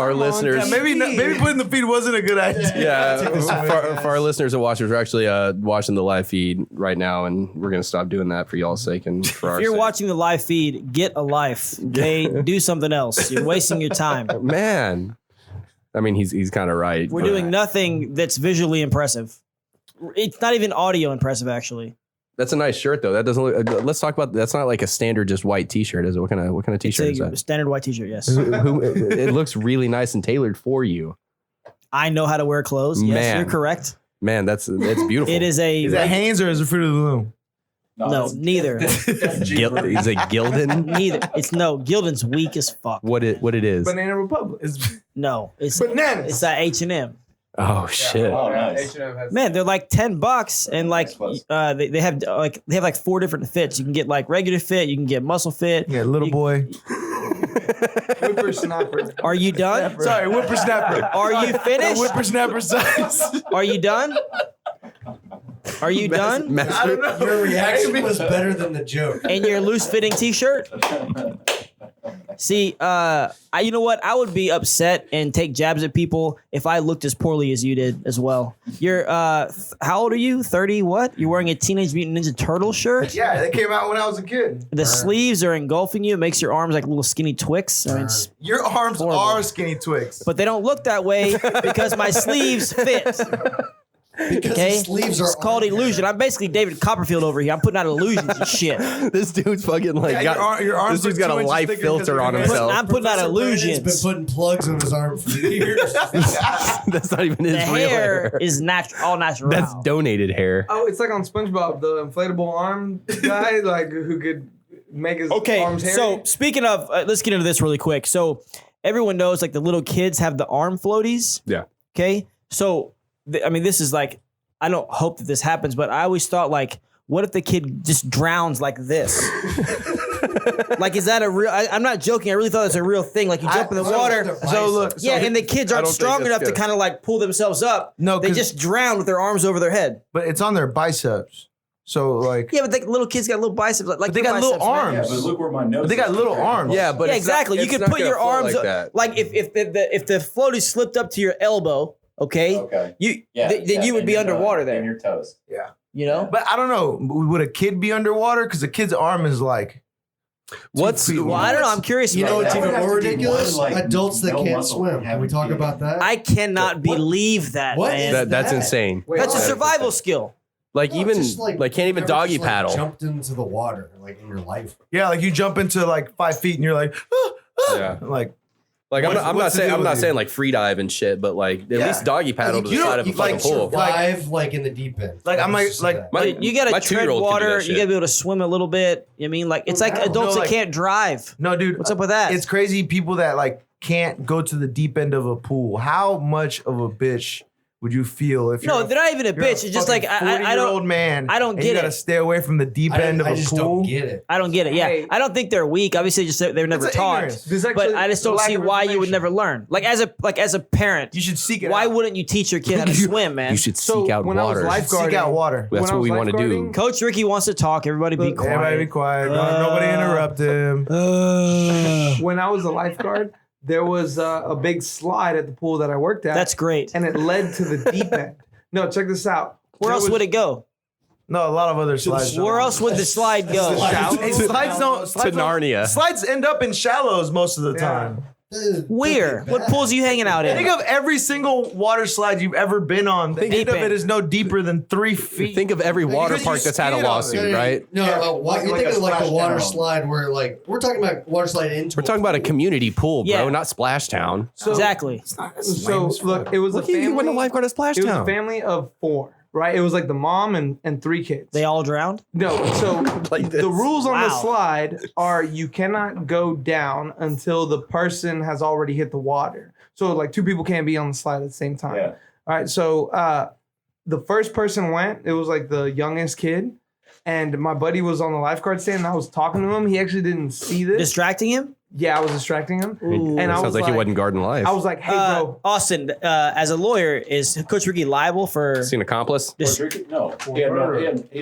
our listeners, Yeah, maybe putting the feed wasn't a good idea. yeah, for our listeners and watchers, we're actually watching the live feed right now, and we're gonna stop doing that for y'all's sake and for our If you're sake. watching the live feed, get a life. Okay, do something else. You're wasting your time. Man, I mean, he's kind of right. We're but- doing nothing that's visually impressive. It's not even audio impressive, actually. That's a nice shirt though. That doesn't look. Let's talk about. That's not like a standard just white T-shirt, is it? What kind of It's T-shirt is a that? standard white T-shirt. Yes, It looks really nice and tailored for you. I know how to wear clothes. Yes, Man. you're correct. Man, that's beautiful. It is a Is that Hanes or is it Fruit of the Loom? no, neither. Is it Gildan? Neither. It's no. Gildan's weak as fuck. What it is? Banana Republic. No, it's Bananas. It's that H&M. Oh shit! Oh, nice. H&M has Man, they're like $10, and like Nice clothes. they have like 4 different fits. You can get like regular fit. You can get muscle fit. Yeah, little boy. whippersnapper. Are you done? Sorry, whippersnapper. Are you The finished? whippersnapper size. Are you done? Are you done? Master, Your reaction was better than the joke. And your loose fitting T-shirt? See, you know what? I would be upset and take jabs at people if I looked as poorly as you did as well. You're, how old are you? 30 what? You're wearing a Teenage Mutant Ninja Turtle shirt? Yeah, that came out when I was a kid. The sleeves are engulfing you. It makes your arms like little skinny Twix. I mean, Your arms Horrible. are skinny Twix. but they don't look that way because my sleeves fit. Because Okay? the sleeves are It's called on there. illusion. I'm basically David Copperfield over here. I'm putting out illusions and shit. this dude's fucking like Yeah, your arms this dude's look got a 2 inches life thicker filter because on of your himself. I'm putting out Professor Brandon's illusions. been putting plugs in his arm for years. That's not even his The real hair hair. is all natural. That's donated hair. Oh, it's like on SpongeBob, the inflatable arm guy, like who could make his Okay, arms hairy. so speaking of, let's get into this really quick. So everyone knows like the little kids have the arm floaties. Yeah. Okay, so I mean, this is like, I don't hope that this happens, but I always thought like, what if the kid just drowns like this? Like, is that a real? I'm not joking. I really thought it's a real thing. Like you jump in the water. So look, Yeah, and the kids I aren't don't think strong it's enough to good. kind of like pull themselves up. No, They 'cause- just drown with their arms over their head. but it's on their biceps. So like, Yeah, but the little kids got little biceps. Like they your got little biceps, man. Yeah, arms. but look where my nose. But they got is. little arms. Yeah, but Yeah, it's not- exactly. You it's could not put gonna your float arms like that. like if the floaty slipped up to your elbow, okay, Okay. you Yeah. then yeah, you would and be your underwater toe, there. And your toes. You know? But I don't know. Would a kid be underwater? Because a kid's arm is like. What's feet Well, I don't know. I'm curious You about know what's that. even That would more have to be ridiculous? one, like, Adults that no can't muscle swim. Can we having talk to about that? I cannot believe that, What man. is that's that? insane. Wait, That's a what? survival skill. Like No, even just, like can't even never doggy just, like, paddle. Jumped into the water like in your life. Yeah, like you jump into like 5 feet and you're like, Yeah. like Like What's- I'm not what's the saying deal I'm with not you? saying like free dive and shit, but like at Yeah. least doggy paddle to the You don't- side of a you, like, fucking pool. Survive like in the deep end. Like, I'm I was like- just saying like- that. My- Dude, you gotta my tread 2-year-old can do water. that You shit. gotta be able to swim a little bit. I mean, like it's like No, adults like- that can't drive. no, dude. What's up with that? It's crazy. People that like can't go to the deep end of a pool. How much of a bitch would you feel if No, you're they're not even a you're bitch. It's just like I 40-year-old don't man. I don't and get you gotta it. stay away from the deep end of I a just pool. don't get it. I don't get it. Yeah, Hey. I don't think they're weak. Obviously, just they're never It's an taught. ignorance. There's But actually I just a don't lack see of why you would information. never learn. Like as a parent, You should seek it why out. wouldn't you teach your kid how to You- swim, man? You should So seek out when I was water. lifeguarding- seek out water? That's when I what was we want to do. lifeguarding- Coach Ricky wants to talk. Everybody be quiet. Everybody be quiet. Nobody interrupt him. When I was a lifeguard, there was a big slide at the pool that I worked at. That's great. and it led to the deep end. No, check this out. Where else would it go? No, a lot of other slides. Where else would the slide go? Hey, slides don't. Slides don't- Narnia. Slides end up in shallows most of the Yeah. time. Where? What pools are you hanging out Think in? of every single water slide you've ever been on. The Deep end of end. it is no deeper than 3 feet. Think of every water Because you park that's had a skid on it. lawsuit, right? No, Yeah, you're like thinking a of like the water splashdown. slide where like we're talking about water slide into. We're talking about a community pool, bro, Yeah. not Splash Town. Exactly. So look, it was a Look, you went to family. lifeguard at Splash It was a Town. family of 4, right? It was like the mom and 3 kids. They all drowned. No, so Like this. the rules on the Wow. slide are you cannot go down until the person has already hit the water. So like 2 people can't be on the slide at the same time. Yeah. All right. So the first person went. It was like the youngest kid, and my buddy was on the lifeguard stand. And I was talking to him. He actually didn't see this. Distracting him? Yeah, I was distracting him. Ooh. And I Sounds was like he like- wasn't guarding life. I was like, "Hey, bro." Austin, as a lawyer, is Coach Ricky liable for Seen accomplice. dis- No, he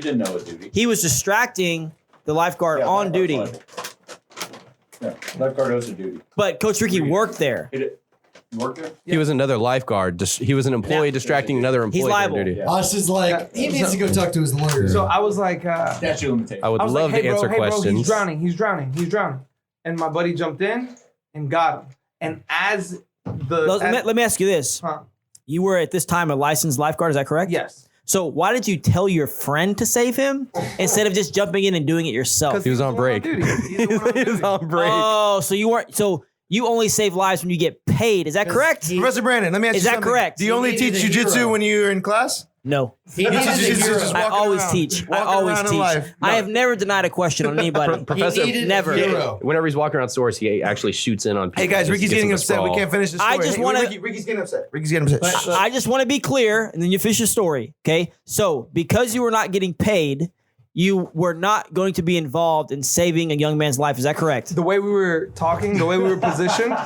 didn't know his duty. he was distracting the lifeguard Yeah, on lifeguard duty, slide. Yeah, lifeguard owes a duty. but Coach Ricky worked there. You work there? He was another lifeguard. He was an employee distracting another employee. during liable. duty. Yeah. Austin's like he needs to go talk to his lawyer. So I was like, Statute of limitations. I would I was love like, to answer hey, bro, questions. he's drowning. He's drowning. He's drowning. And my buddy jumped in and got him. And as the Let me ask you this: Huh. you were at this time a licensed lifeguard, is that correct? Yes. So why did you tell your friend to save him instead of just jumping in and doing it yourself? He was on break. He's the one on He was duty. on break. Oh, so you weren't. So you only save lives when you get paid. Is that correct? Professor Brandon, let me ask Is you that something. correct? Do you only needed teach a jujitsu hero. when you're in class? No. he needed Just- a just- hero. just I walking always around. teach. I Walking always around in teach. life. I have never denied a question on anybody. Professor, He needed never. a hero. whenever he's walking around stores, he actually shoots in on people. Hey guys, just Ricky's gets getting them to upset. We sprawl. can't finish the I story. just Hey, wanna- Ricky's getting upset. Ricky's getting upset. I just want to be clear, and then you finish your story. Okay. So because you were not getting paid, you were not going to be involved in saving a young man's life. Is that correct? The way we were talking, the way we were positioned,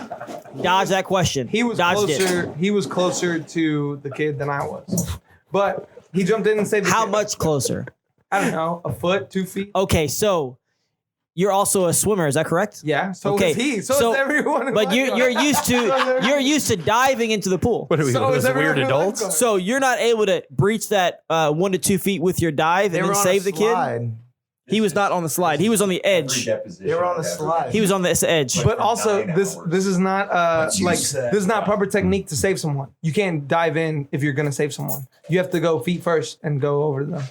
Dodge that question. he was Dodged closer. it. He was closer to the kid than I was. But he jumped in and saved the How kid. much closer? I don't know, a foot, 2 feet. Okay, so you're also a swimmer. Is that correct? Yeah. So Okay, is he. So, so- is everyone. in But you're lifeguard. used to you're used to diving into the pool. What are we? So is those weird everyone in adults? lifeguard. So you're not able to breach that 1 to 2 feet with your dive They and were then on save a the kid. slide. He was not on the slide. He was on the edge. They were on the slide. He was on the edge. But also, this is not What you like said. this is not proper technique to save someone. You can't dive in if you're gonna save someone. You have to go feet first and go over them.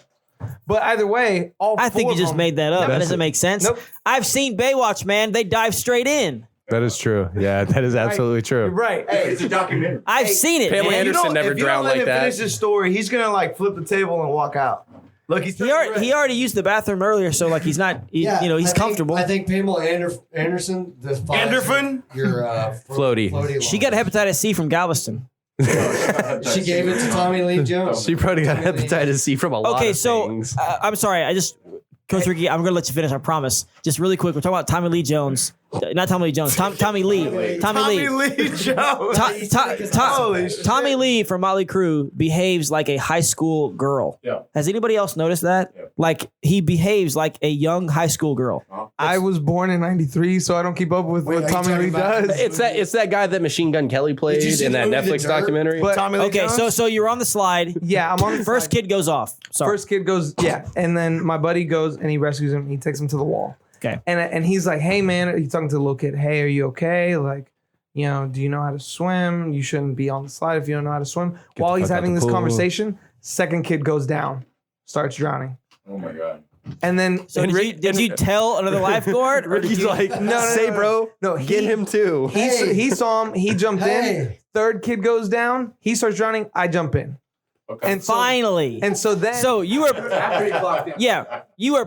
But either way, all I think four you of just them- made that up. That That's doesn't make sense. Nope. I've seen Baywatch, man. They dive straight in. That is true. Yeah, that is absolutely You're true. right. Hey, it's a documentary. I've seen it, Pamela man. Anderson If you never don't drowned let like him that. finish his story, he's gonna like flip the table and walk out. Look, he's He already used the bathroom earlier, so like he's not, he's I think- comfortable. I think Pamela Anderson, the Anderson? your Floaty. She got hepatitis C from Galveston. She gave it to Tommy Lee Jones. She probably got hepatitis C from a lot Okay, of so things. I'm sorry. Coach Ricky, I'm going to let you finish. I promise. Just really quick. We're talking about Tommy Lee Jones. Not Tommy Lee Jones. Tommy Lee. Tommy Lee Jones. Holy shit. Tommy Lee from Motley Crue behaves like a high school girl. Yeah. Has anybody else noticed that? Yeah. Like he behaves like a young high school girl. I was born in '93, so I don't keep up with Wait, are what you Tommy talking Lee about- does. It's that guy that Machine Gun Kelly played you see in the that movie The Netflix Dirt? documentary. But Tommy Lee Okay, Jones? so you're on the slide. yeah, I'm on the First side. kid goes off. Sorry. First kid goes, yeah, and then my buddy goes and he rescues him. He takes him to the wall. Okay. And he's like, "Hey man," he's talking to the little kid. "Hey, are you okay? Like, you know, do you know how to swim? You shouldn't be on the slide if you don't know how to swim." While the he's fuck out having the this pool. conversation, second kid goes down, starts drowning, Oh my god. and then So did you tell another lifeguard? Or did Ricky's you, like, no, say, no. bro, No, get he- him too. he saw him. He jumped in. Hey. Third kid goes down. He starts drowning. I jump in. Okay. And so, finally. and so then So you were, yeah, you were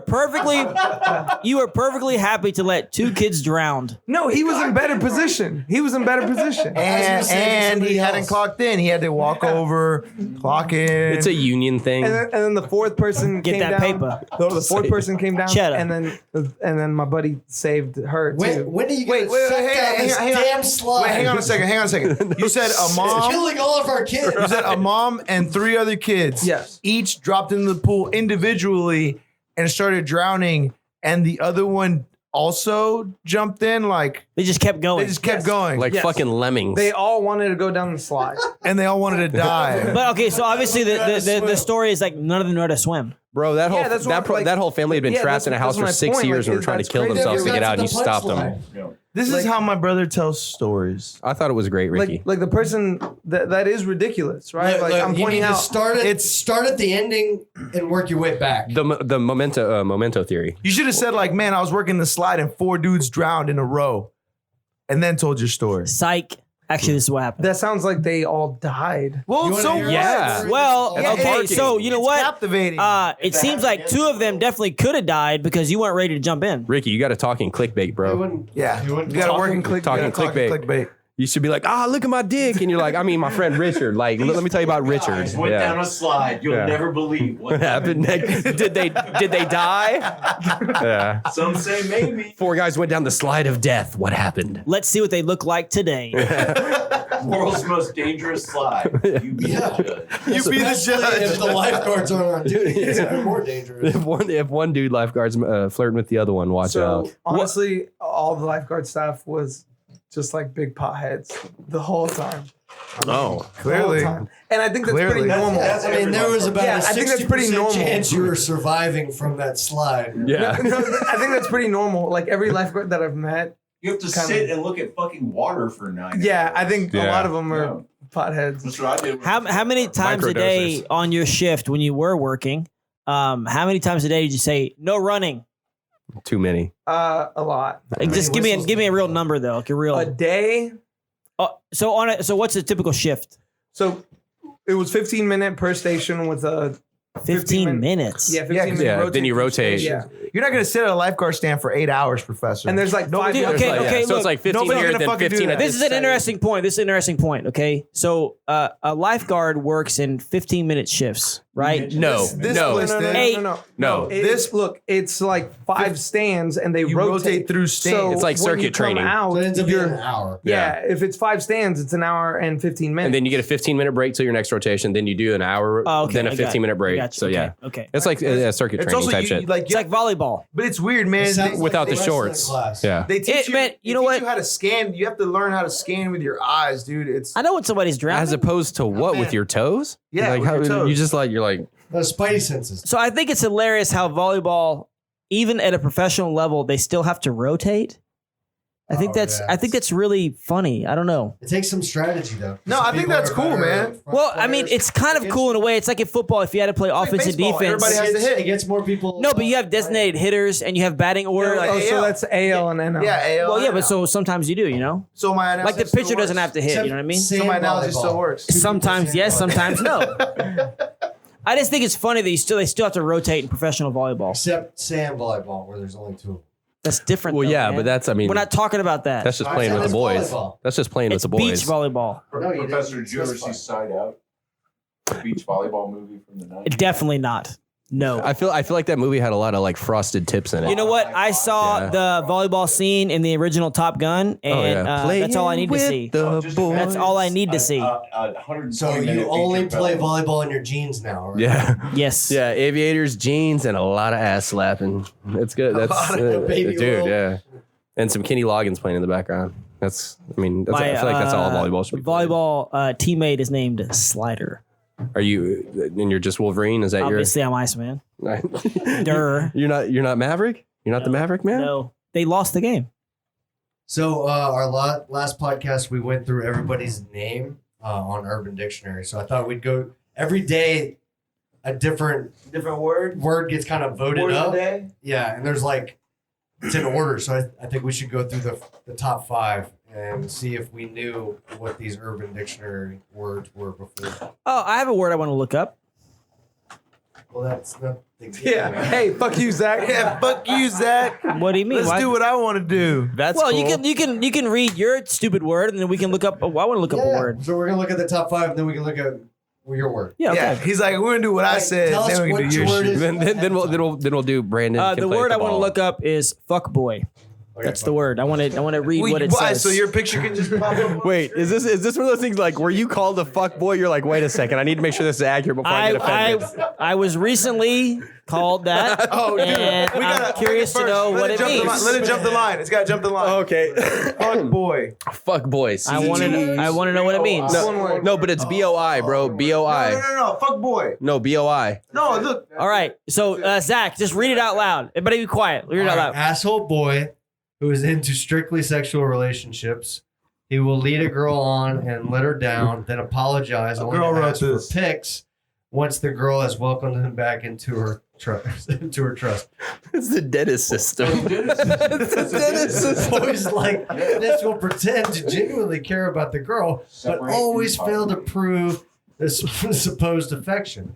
perfectly happy to let two kids drown. no, he was in better position. He was in better position. And he hadn't clocked in. He had to walk over, clock in. It's a union thing. And then the fourth person Get came that down. paper. The fourth person came down, Cheddar. and then my buddy saved her too. When are you Wait, gonna wait, shut wait, down this hang on. damn slide? Wait, hang on a second. You said a It's mom. killing all of our kids. You said a mom and three other kids. Yes. Each dropped into the pool individually and started drowning, and the other one also jumped in. Like They just kept going. they just kept going, like Yes. fucking lemmings. They all wanted to go down the slide. and they all wanted to die. But okay, so obviously the story is like none of them know how to swim. Bro, that whole Yeah, that's what, like- that whole family had been Yeah, trapped in a that's house for my 6 point. years Like, and were trying to that's kill crazy. themselves to Yeah, get out, and you that's the stopped them. punchline. Yeah. This is how my brother tells stories. I thought it was great, Ricky. Like the person that is ridiculous, right? Look, like I'm you pointing need to out. start at the ending and work your way back. the memento theory. You should have said like, "Man, I was working the slide and 4 dudes drowned in a row," and then told your story. Psych. Actually, this is what happened. That sounds like they all died. Well, You wanna so hear what? Yeah. Well, Yeah, okay, it's so you know It's what? captivating. It seems like two of them definitely could have died because you weren't ready to jump in. Ricky, you got to talk in clickbait, bro. Yeah, You you wouldn't got to talk work in in click. talking you gotta talk in clickbait. You should be like, look at my dick, and you're like, I mean, my friend Richard. Like, let me tell you about Richard. Went down Yeah. a slide. You'll Yeah. never believe what What happened? Did they die? Yeah. Some say maybe. 4 guys went down the slide of death. What happened? Let's see what they look like today. World's most dangerous slide. You be Yeah. the judge. You be the Especially judge. if the lifeguards aren't on duty. It's even more dangerous. If one dude lifeguard's flirting with the other one, watch out. So honestly, all the lifeguard staff was just like big potheads the whole time. Oh, The whole Clearly. time. And I think that's Clearly. pretty normal. I mean, there was about Yeah, a I think that's 60% pretty normal. chance you were surviving from that slide. yeah. No, I think that's pretty normal. Like every lifeguard that I've met, You have to Kinda- sit and look at fucking water for 9 yeah, I hours. think a Yeah. lot of them are Yeah. potheads. That's what I did. How many times a day Microdosers. on your shift when you were working? How many times a day did you say no running? Too many. A lot. Like, just give me a real number though, like a real. A day. So what's a typical shift? So it was 15-minute per station with a 15 minutes. yeah, 15 Yeah, 'cause minute yeah, then you through rotate. stations. You're not going to sit at a lifeguard stand for 8 hours, Professor. And there's like Nobody- 5 Dude, minutes. okay, Like, okay, so look, it's like 15 nobody's here, gonna then fucking do 15 that. at This is an interesting point. Okay, so a lifeguard works in 15-minute shifts, right? No, This no, listed- no. It's like 5 stands and they You rotate through stands. So It's like when circuit you come training. Out, So it ends up being you're- an hour. yeah, if it's 5 stands, it's an hour and 15 minutes. And then you get a 15-minute break till your next rotation. Then you do an hour, Oh, okay, then a I got it. 15-minute I break. got you. So Okay, yeah, okay. it's like a circuit It's training also type you, shit. like, It's like volleyball. but it's weird, man. It sounds Without like the wrestling shorts. class. Yeah. They teach you, man, you know they what? teach you how to scan. You have to learn how to scan with your eyes, dude. It's I know when somebody's drowning. As opposed to what with man. your toes? Yeah, like with how your toes. you just like you're like The spidey senses. So I think it's hilarious how volleyball, even at a professional level, they still have to rotate. I think Oh, that's yeah. I think that's really funny. I don't know. It takes some strategy, though. No, Some I think people that's are cool, better man. front Well, I mean, players. it's kind of cool in a way. It's like in football if you had to play offense and baseball. defense. Everybody has to hit. It gets more people. No, but you have designated hitters and you have batting order. like oh, so AL. that's AL and NL. yeah, AL. well, yeah, but so sometimes you do, you know? so my Like the analogy still pitcher doesn't works. have to hit, you know what I mean? So my analogy still works. Sometimes yes, sometimes no. I just think it's funny that they still have to rotate in professional volleyball. Except sand volleyball, where there's only 2. That's different. well, though, yeah, man. but that's I mean we're not talking about that. that's just I playing said with the it's boys. volleyball. That's just playing it's with the boys. beach volleyball. No, you Professor, didn't did you ever specify. see Side Out? The beach volleyball movie from the 90s? Definitely not. No. I feel like that movie had a lot of like frosted tips in it. You know what? I saw Yeah. the volleyball scene in the original Top Gun, and that's all I need to see. That's all I need to see. 120 So you minute only feature play film. volleyball in your jeans now, right? Yeah. Yes. Yeah, aviators, jeans, and a lot of ass slapping. It's good. That's lot of baby dude. oil. Yeah, and some Kenny Loggins playing in the background. That's. I mean, that's, My, I feel like that's all volleyball should be. played. volleyball teammate is named Slider. Are you? And you're just Wolverine? Is that Obviously, I'm Iceman. your? Durr. You're not. You're not Maverick. You're not the Maverick man. No, they lost the game. So our last podcast, we went through everybody's name on Urban Dictionary. So I thought we'd go every day. A different word gets kind of voted up. Yeah, and there's like it's in order. So I think we should go through the top 5 and see if we knew what these Urban Dictionary words were before. Oh, I have a word I want to look up. Well, that's not the Yeah. Hey, fuck you, Zach. Yeah, fuck you, Zach. What do you mean? Let's Why- do what I want to do. That's well, cool. you can read your stupid word, and then we can look up. Oh, I want to look up a word. So we're gonna look at the top 5, and then we can look at your word. Yeah. Okay. Yeah, he's like, we're gonna do what I Hey, said. tell us Then we what can do your your word shit. is. then we'll do Brandon. can The play word with I want to ball. look up is fuck boy. Okay, That's fine. the word. I want to read what it Why? says. So your picture can just pop up. Wait, is this one of those things like where you called a fuck boy? You're like, wait a second, I need to make sure this is accurate before I get offended. I was recently called that. Oh, dude, and we gotta I'm curious to know what it jump the line. means. Let it jump the line. It's gotta jump the line. Okay, Fuck boy. fuck boy. I want to know what it means. No, but it's BOI, bro. BOI. No. Fuck boy. No, BOI. No, look. All right. So Zach, just read it out loud. Everybody be quiet. Read it out All right, loud. asshole boy who is into strictly sexual relationships. He will lead a girl on and let her down, then apologize only girl to wrote ask for this. pics once the girl has welcomed him back into her trust. It's the dentist system. It's the dentist system. Boys like this will pretend to genuinely care about the girl, but Separate always and fail to prove this supposed affection.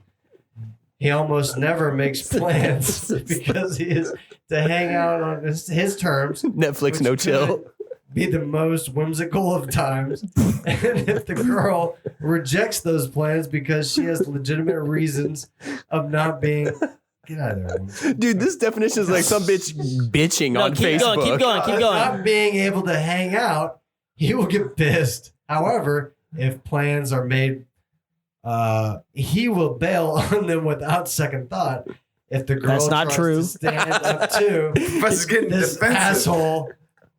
He almost never makes plans because he is to hang out on his terms. Netflix, which no could chill. Be the most whimsical of times. And if the girl rejects those plans because she has legitimate reasons of not being. Get out of there. Dude, this definition is like some bitch bitching No, on keep Facebook. going. Keep going. Keep going. Not being able to hang out, he will get pissed. However, if plans are made, he will bail on them without second thought. If the girl That's not tries true. to stand up to Professor's getting this defensive. asshole,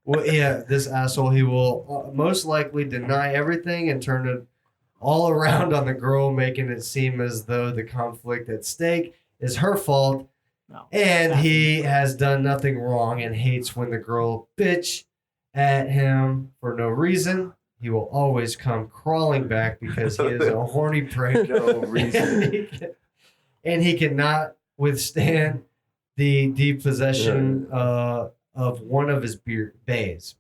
this asshole, he will most likely deny everything and turn it all around on the girl, making it seem as though the conflict at stake is her fault. No. And he has done nothing wrong and hates when the girl bitch at him for no reason. He will always come crawling back because he is a horny prick. No reason. And he cannot withstand the depossession of one of his bays.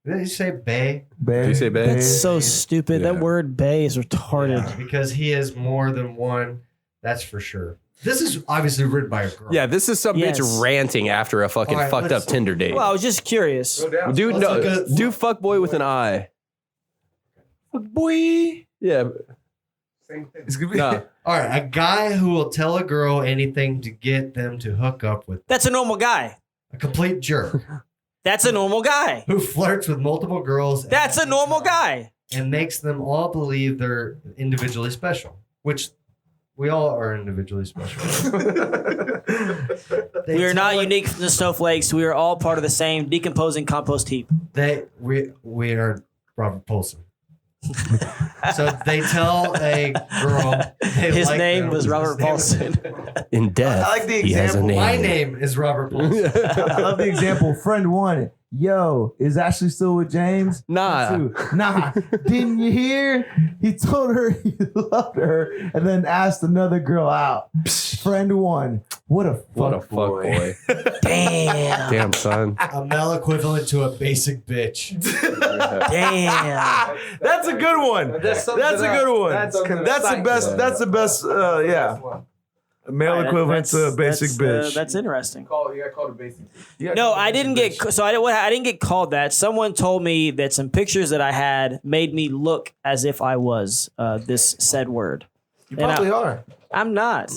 Did he say bay? Did you say bae? That's so stupid. That Yeah. word "bay" is retarded. Yeah, because he is more than one. That's for sure. This is obviously written by a girl. Yeah, this is some Yes. bitch ranting after a fucking All right, fucked let's- up Tinder date. Well, I was just curious. Dude, Let's look at- do fuck boy with an I. Boy. Yeah, It's gonna be. nah. All right, a guy who will tell a girl anything to get them to hook up with. That's a normal guy. A complete jerk That's a normal guy. who flirts with multiple girls. at That's a the normal time guy. and makes them all believe they're individually special, which we all are individually special. They We are not tell it- unique from the snowflakes. We are all part of the same decomposing compost heap. We are Robert Paulson. So they tell a girl they His like name them. was Robert Paulson. In death, I like the he has a example. name. My name is Robert Paulson. I love the example. Friend one, yo, is Ashley still with James? Nah. Two, nah. Didn't you hear? He told her he loved her and then asked another girl out. Friend one, what a fuck What a fuck boy. Damn. Damn, son. A male equivalent to a basic bitch. Damn. That's a good one. That's a good one. That's the best. That's the best. Yeah. Male equivalent to a basic bitch. That's interesting. You got called a basic. No, I didn't get. So I didn't get called that. Someone told me that some pictures that I had made me look as if I was this said word. You And probably are. I'm not.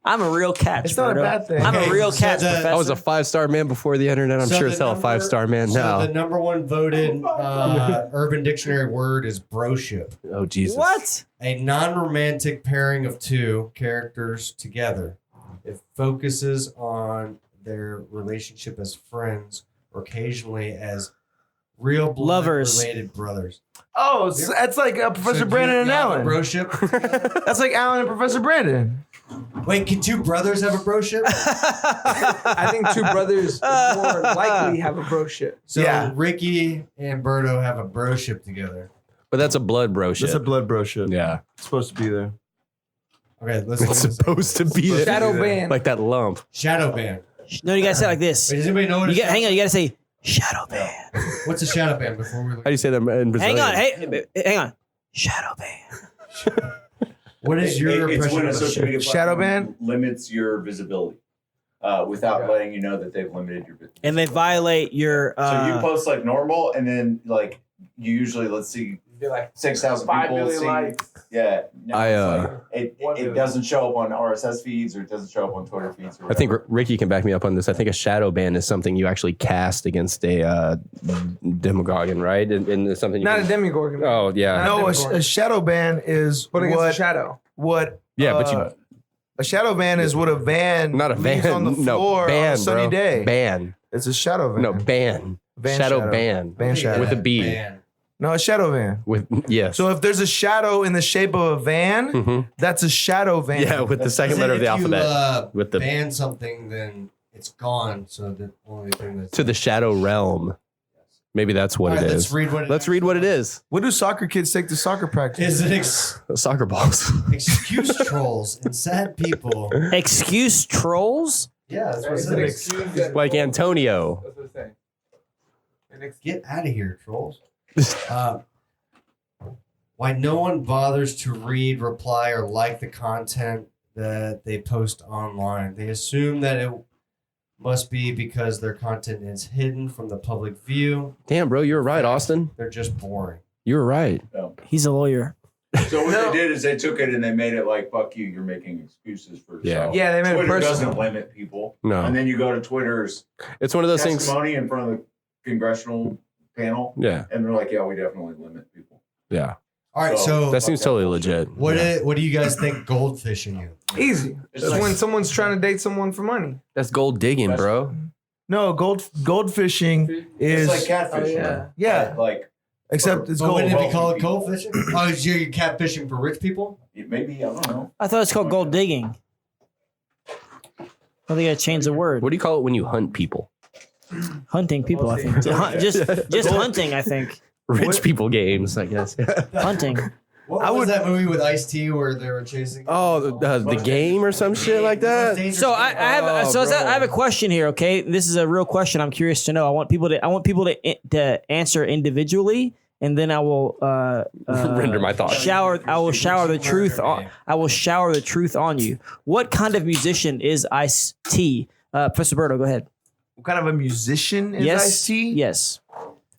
I'm a real catch. It's not a Berto. bad thing. I'm a real so catch, the- professor. I was a 5-star man before the internet. I'm So sure the still a number- 5-star man So now. the number one voted Urban Dictionary word is broship. Oh Jesus! What? A non-romantic pairing of two characters together. It focuses on their relationship as friends or occasionally as real blood Lovers. related brothers. Oh, that's like Professor So do Brandon you and have a Alan. broship? That's like Alan and Professor Brandon. Wait, can two brothers have a broship? I think two brothers more likely have a bro ship. So Yeah. Ricky and Berto have a broship together. But that's a blood bro shit. That's a blood bro shit. Yeah, It's supposed to be there. Okay, let's it's supposed to be there. Shadow band. like that lump. shadow band. No, you gotta say it like this. Wait, does anybody know what You a got, hang on, you gotta say shadow band. What's a shadow band before we look? How do you say that in Brazilian? Hang on. Shadow band. What is your It's impression when a of a social media Shadow platform ban? limits your visibility without letting you know that they've limited your visibility. And they violate your So you post like normal, and then like you usually, let's see, 6,000 people see. Yeah, no, it's like, it doesn't show up on RSS feeds, or it doesn't show up on Twitter feeds. Or I think whatever. Ricky can back me up on this. I think a shadow ban is something you actually cast against a demagogue, right? And it's something you Not a can, demigorgon. Oh yeah, No, Demogorgon. a shadow ban is But against the what shadow. yeah, but you a shadow ban is what a van not a leaves ban. on the No, floor ban, on a sunny bro. day. Ban. It's a shadow van. No, ban. Van shadow ban. Ban shadow. With a B. Band. No, a shadow van. With yes. So if there's a shadow in the shape of a van, Mhm. that's a shadow van. Yeah, with the second letter of the alphabet. With the ban something, then it's gone. So the only thing that's to the shadow realm. Maybe that's what All right, it let's is. read what it Let's read what it is. What do soccer kids take to soccer practice? is. It Soccer balls. excuse trolls and sad people. excuse trolls? Yeah, that's what it says. Like Antonio. Get out of here, trolls. Why no one bothers to read, reply, or like the content that they post online. They assume that it must be because their content is hidden from the public view. Damn, bro, you were right, Austin. They're just boring. You were right. He's a lawyer. So what they did is they took it and they made it like, fuck you, you're making excuses for Yeah. yourself. Yeah, they made it Twitter personal. doesn't limit people. No. And then you go to Twitter's It's one of those things. testimony in front of the congressional panel, Yeah. and they're like, yeah, we definitely limit people. Yeah. All right, so That seems totally legit. what Yeah. what do you guys think goldfishing is? Easy. It's like- when someone's trying to date someone for money. That's gold digging, bro. No, gold fishing is It's like catfishing. yeah. yeah, Like, except it's But gold. wouldn't it be Well, called goldfishing? Oh, you're catfishing for rich people? maybe, I don't know. I thought it's called gold digging. Well, they gotta change the word. What do you call it when you hunt people? Hunting people, I think. Just hunting, I think. Rich people games, I guess. Hunting. What was that movie with Ice-T where they were chasing? Oh, the game or some shit like that. So I have I have a question here. Okay, this is a real question. I'm curious to know. I want people to answer individually, and then I will Render my thoughts. I will shower the truth on you. What kind of musician is Ice-T? Professor Berto, go ahead. What kind of a musician is Yes. Ice-T? Yes.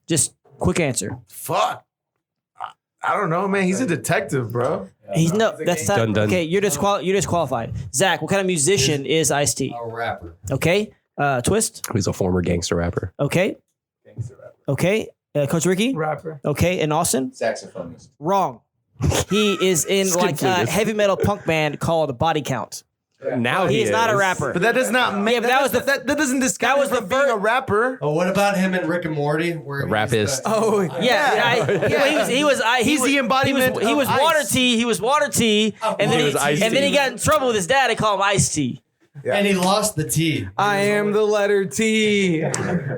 Just quick answer. Fuck. I don't know, man. He's a detective, bro. He's no. That's not Dun, dun. okay. You're disqualified. Zach, what kind of musician is Ice-T? A rapper. Okay. Twist. He's a former gangster rapper. Okay. Okay. Coach Ricky. Rapper. Okay. And Austin. Saxophonist. Wrong. He is in Skip like through a this. heavy metal punk band called Body Count. Now He is not a rapper. But that does not make. Yeah, but that was the- that doesn't disguise that was him the from being a rapper. Oh, what about him and Rick and Morty? Where he's Rapist. the- He's the embodiment He was of water ice. tea. He was water tea, and then He was Ice-T. he got in trouble with his dad. They call him Ice Tea. And he lost the T. I am the letter T.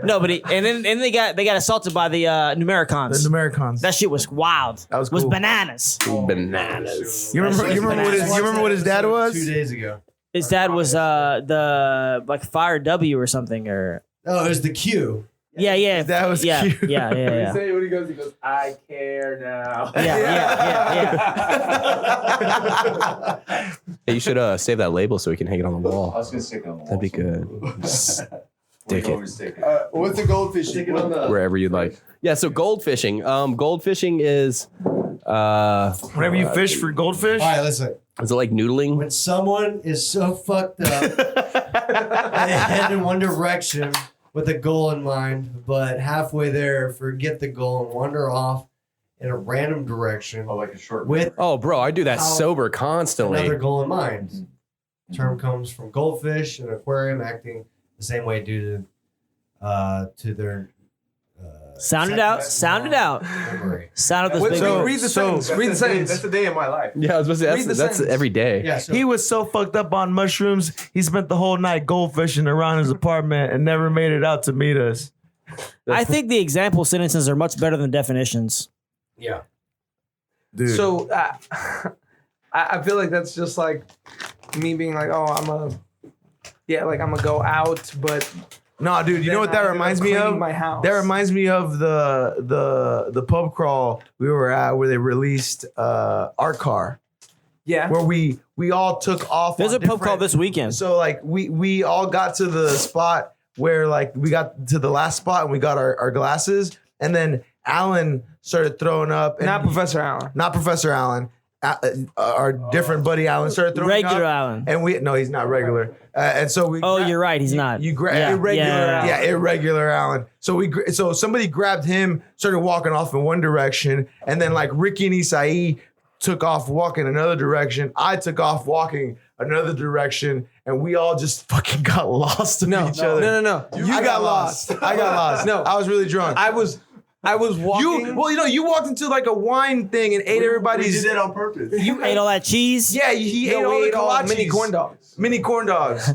No, but and then they got assaulted by the Numericons. The Numericons. That shit was wild. That was It was cool. bananas. Bananas. You remember what his dad was? 2 days ago. His dad was the like Fire W or something or Oh, it was the Q. yeah. That was yeah, cute. Yeah. Say when he goes, I care now. Yeah. Hey, you should save that label so we can hang it on the I wall. was going to stick it on the wall. That'd be good. Stick it Stick it. What's the goldfish? Stick it on the. wherever you'd like. Yeah. So goldfishing. Goldfishing is Whenever you fish for goldfish, All right, listen. Is it like noodling? When someone is so fucked up, they head in one direction with a goal in mind, but halfway there, forget the goal and wander off in a random direction like a short with Oh, bro, I do that How- sober constantly. another goal in mind. The term comes from goldfish and aquarium acting the same way due to their Sound it out. Sound it out. memory. Sound out Wait, this so baby. read the sentence. Read the sentence. That's the day of my life. Yeah, I was supposed to Read say the that's sentence. every day. Yeah, so He was so fucked up on mushrooms, he spent the whole night goldfishing around his apartment and never made it out to meet us. I think the example sentences are much better than definitions. yeah. Dude. So I feel like that's just like me being like, oh, I'm gonna go out, but No, dude, you know what that reminds me of? My house. That reminds me of the pub crawl we were at where they released our car, Yeah. where we all took off. There's on a pub crawl different- this weekend. So like we all got to the spot where like we got to the last spot and we got our glasses, and then Alan started throwing up. And Not Professor Allen. Not Professor Allen. Our different buddy Alan started throwing Regular up, Allen. and no, he's not regular. And so we. Oh, you're right. He's not. You grab Yeah, irregular, yeah. yeah, irregular Allen. So somebody grabbed him, started walking off in one direction, and then like Ricky and Isai took off walking another direction. I took off walking another direction, and we all just fucking got lost in each other. No. I got lost. I got lost. No. I was really drunk. I was walking. You walked into like a wine thing and ate everybody's. We did that on purpose. You ate all that cheese. Yeah, he ate No, all we the ate all kolaches. mini corn dogs. Mini corn dogs.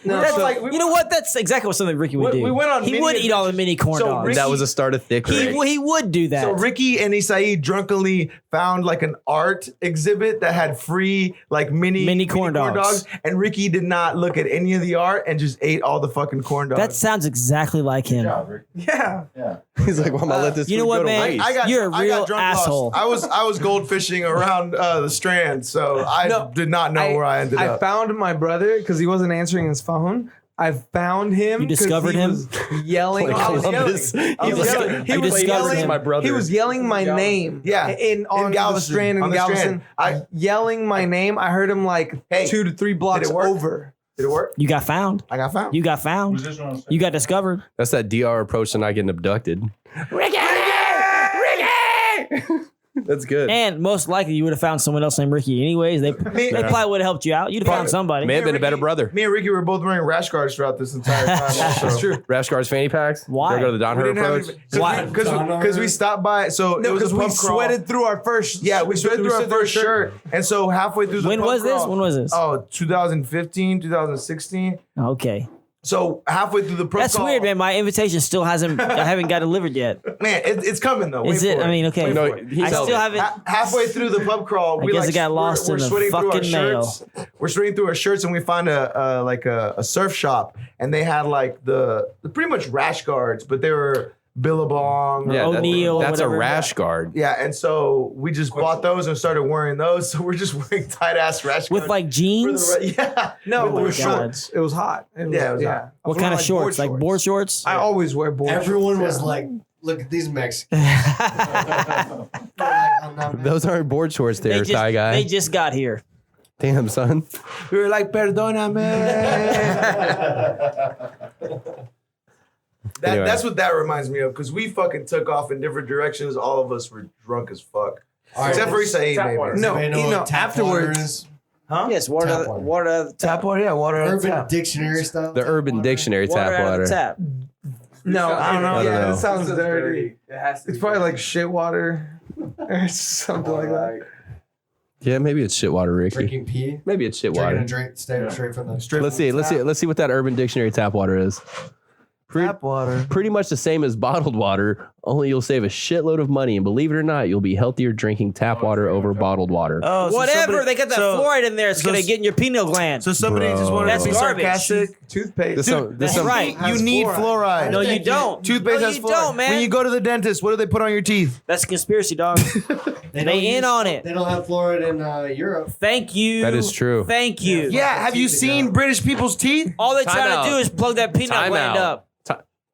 No, That's so- like- you know what? That's exactly what something Ricky would We- do. we went on he mini would eat all the mini corn So dogs. Ricky- That was a start of thick. he would do that. So Ricky and Isai drunkenly found like an art exhibit that had free like mini corn dogs. and Ricky did not look at any of the art and just ate all the fucking corn dogs. That sounds exactly like him. Yeah. He's like, well, I'm gonna let this You know food what, go to man? waste. You're a I real got drunk asshole. lost. I was goldfishing around the Strand, so I did not know where I ended I up. found my brother because he wasn't answering his phone. I found him. You 'cause discovered he him? was yelling. Like I was Columbus. yelling. He was was- yelling. He you was discovered yelling. him. My brother. He was yelling my name. Yeah. on the Galveston, Strand in on the Galveston. Strand. Yelling my name. I heard him like Hey, 2 to 3 blocks it work? over. Did it work? You got found. I got found. You got found. You got discovered. That's that DR approach to not getting abducted. Ricky! That's good. And most likely you would have found someone else named Ricky anyways. They probably would have helped you out. You'd have found somebody. May have been a better Ricky- brother. Me and Ricky were both wearing rash guards throughout this entire time. That's true. Rash guards, fanny packs. Why? Did I go to the Don We Her didn't have approach? any- Why? Because we stopped by. So No, it was because a we pub crawl. sweated through our first. Yeah, we sweated through our sweated first shirt. And so halfway through the When pub was this? crawl- When was this? Oh, 2015, 2016. Okay. So halfway through the pub That's crawl- weird, man. My invitation still hasn't. I haven't got delivered yet. Man, it's coming though. Is Wait it? for I mean, okay. No, for it. he I sold still it. haven't. Halfway through the pub crawl, we guess like it got lost in the sweating through our fucking mail. shirts. We're sweating through our shirts, and we find a surf shop, and they had like the pretty much rash guards, but they were Billabong. Yeah, that- O'Neal, that's a whatever. rash guard. Yeah, and so we just bought those and started wearing those. So we're just wearing tight ass rash With guards like for the jeans. yeah. No, With it the was God. shorts. It was hot. It was, Yeah, it was hot. What kind of shorts? Like board shorts? I always wear board Everyone shorts. was like, look at these Mexicans. They're like, I'm not Those aren't board shorts there, Thai guy. They just got here. Damn, son. We were like, perdóname. Anyway. That's what that reminds me of, because we fucking took off in different directions. All of us were drunk as fuck. All right, Except for Isai, tap maybe. water. No, Anybody know you know, what tap water afterwards. is? Huh? Yes, water. Tap water. Water. Tap water, yeah, water out of Urban tap. Dictionary style. The Urban Dictionary tap out of water. the tap. No, I don't know. I don't Yeah, know. it sounds dirty. It has to It's be probably dirty. like shit water or something like that. Yeah, maybe it's shit water, Ricky. Drinking pee. Maybe it's shit Drinking water. a drink straight from the Let's see what that Urban Dictionary tap water is. Tap water. Pretty much the same as bottled water, only you'll save a shitload of money, and believe it or not, you'll be healthier drinking tap water over bottled water. Oh, so Whatever. somebody- They got that so- fluoride in there. It's so- gonna get in your pineal gland. So somebody Bro. just wanted That's to be garbage. sarcastic. Toothpaste. This some- this That's some- right. You need fluoride. No, you don't. Toothpaste no, has you fluoride. don't, man. When you go to the dentist, what do they put on your teeth? That's a conspiracy, dog. They They in use- on it. They don't have fluoride in Europe. Thank you. That is true. Thank you. Yeah, have you seen British people's teeth? All they Time try out. to do is plug that pineal Time gland out. up.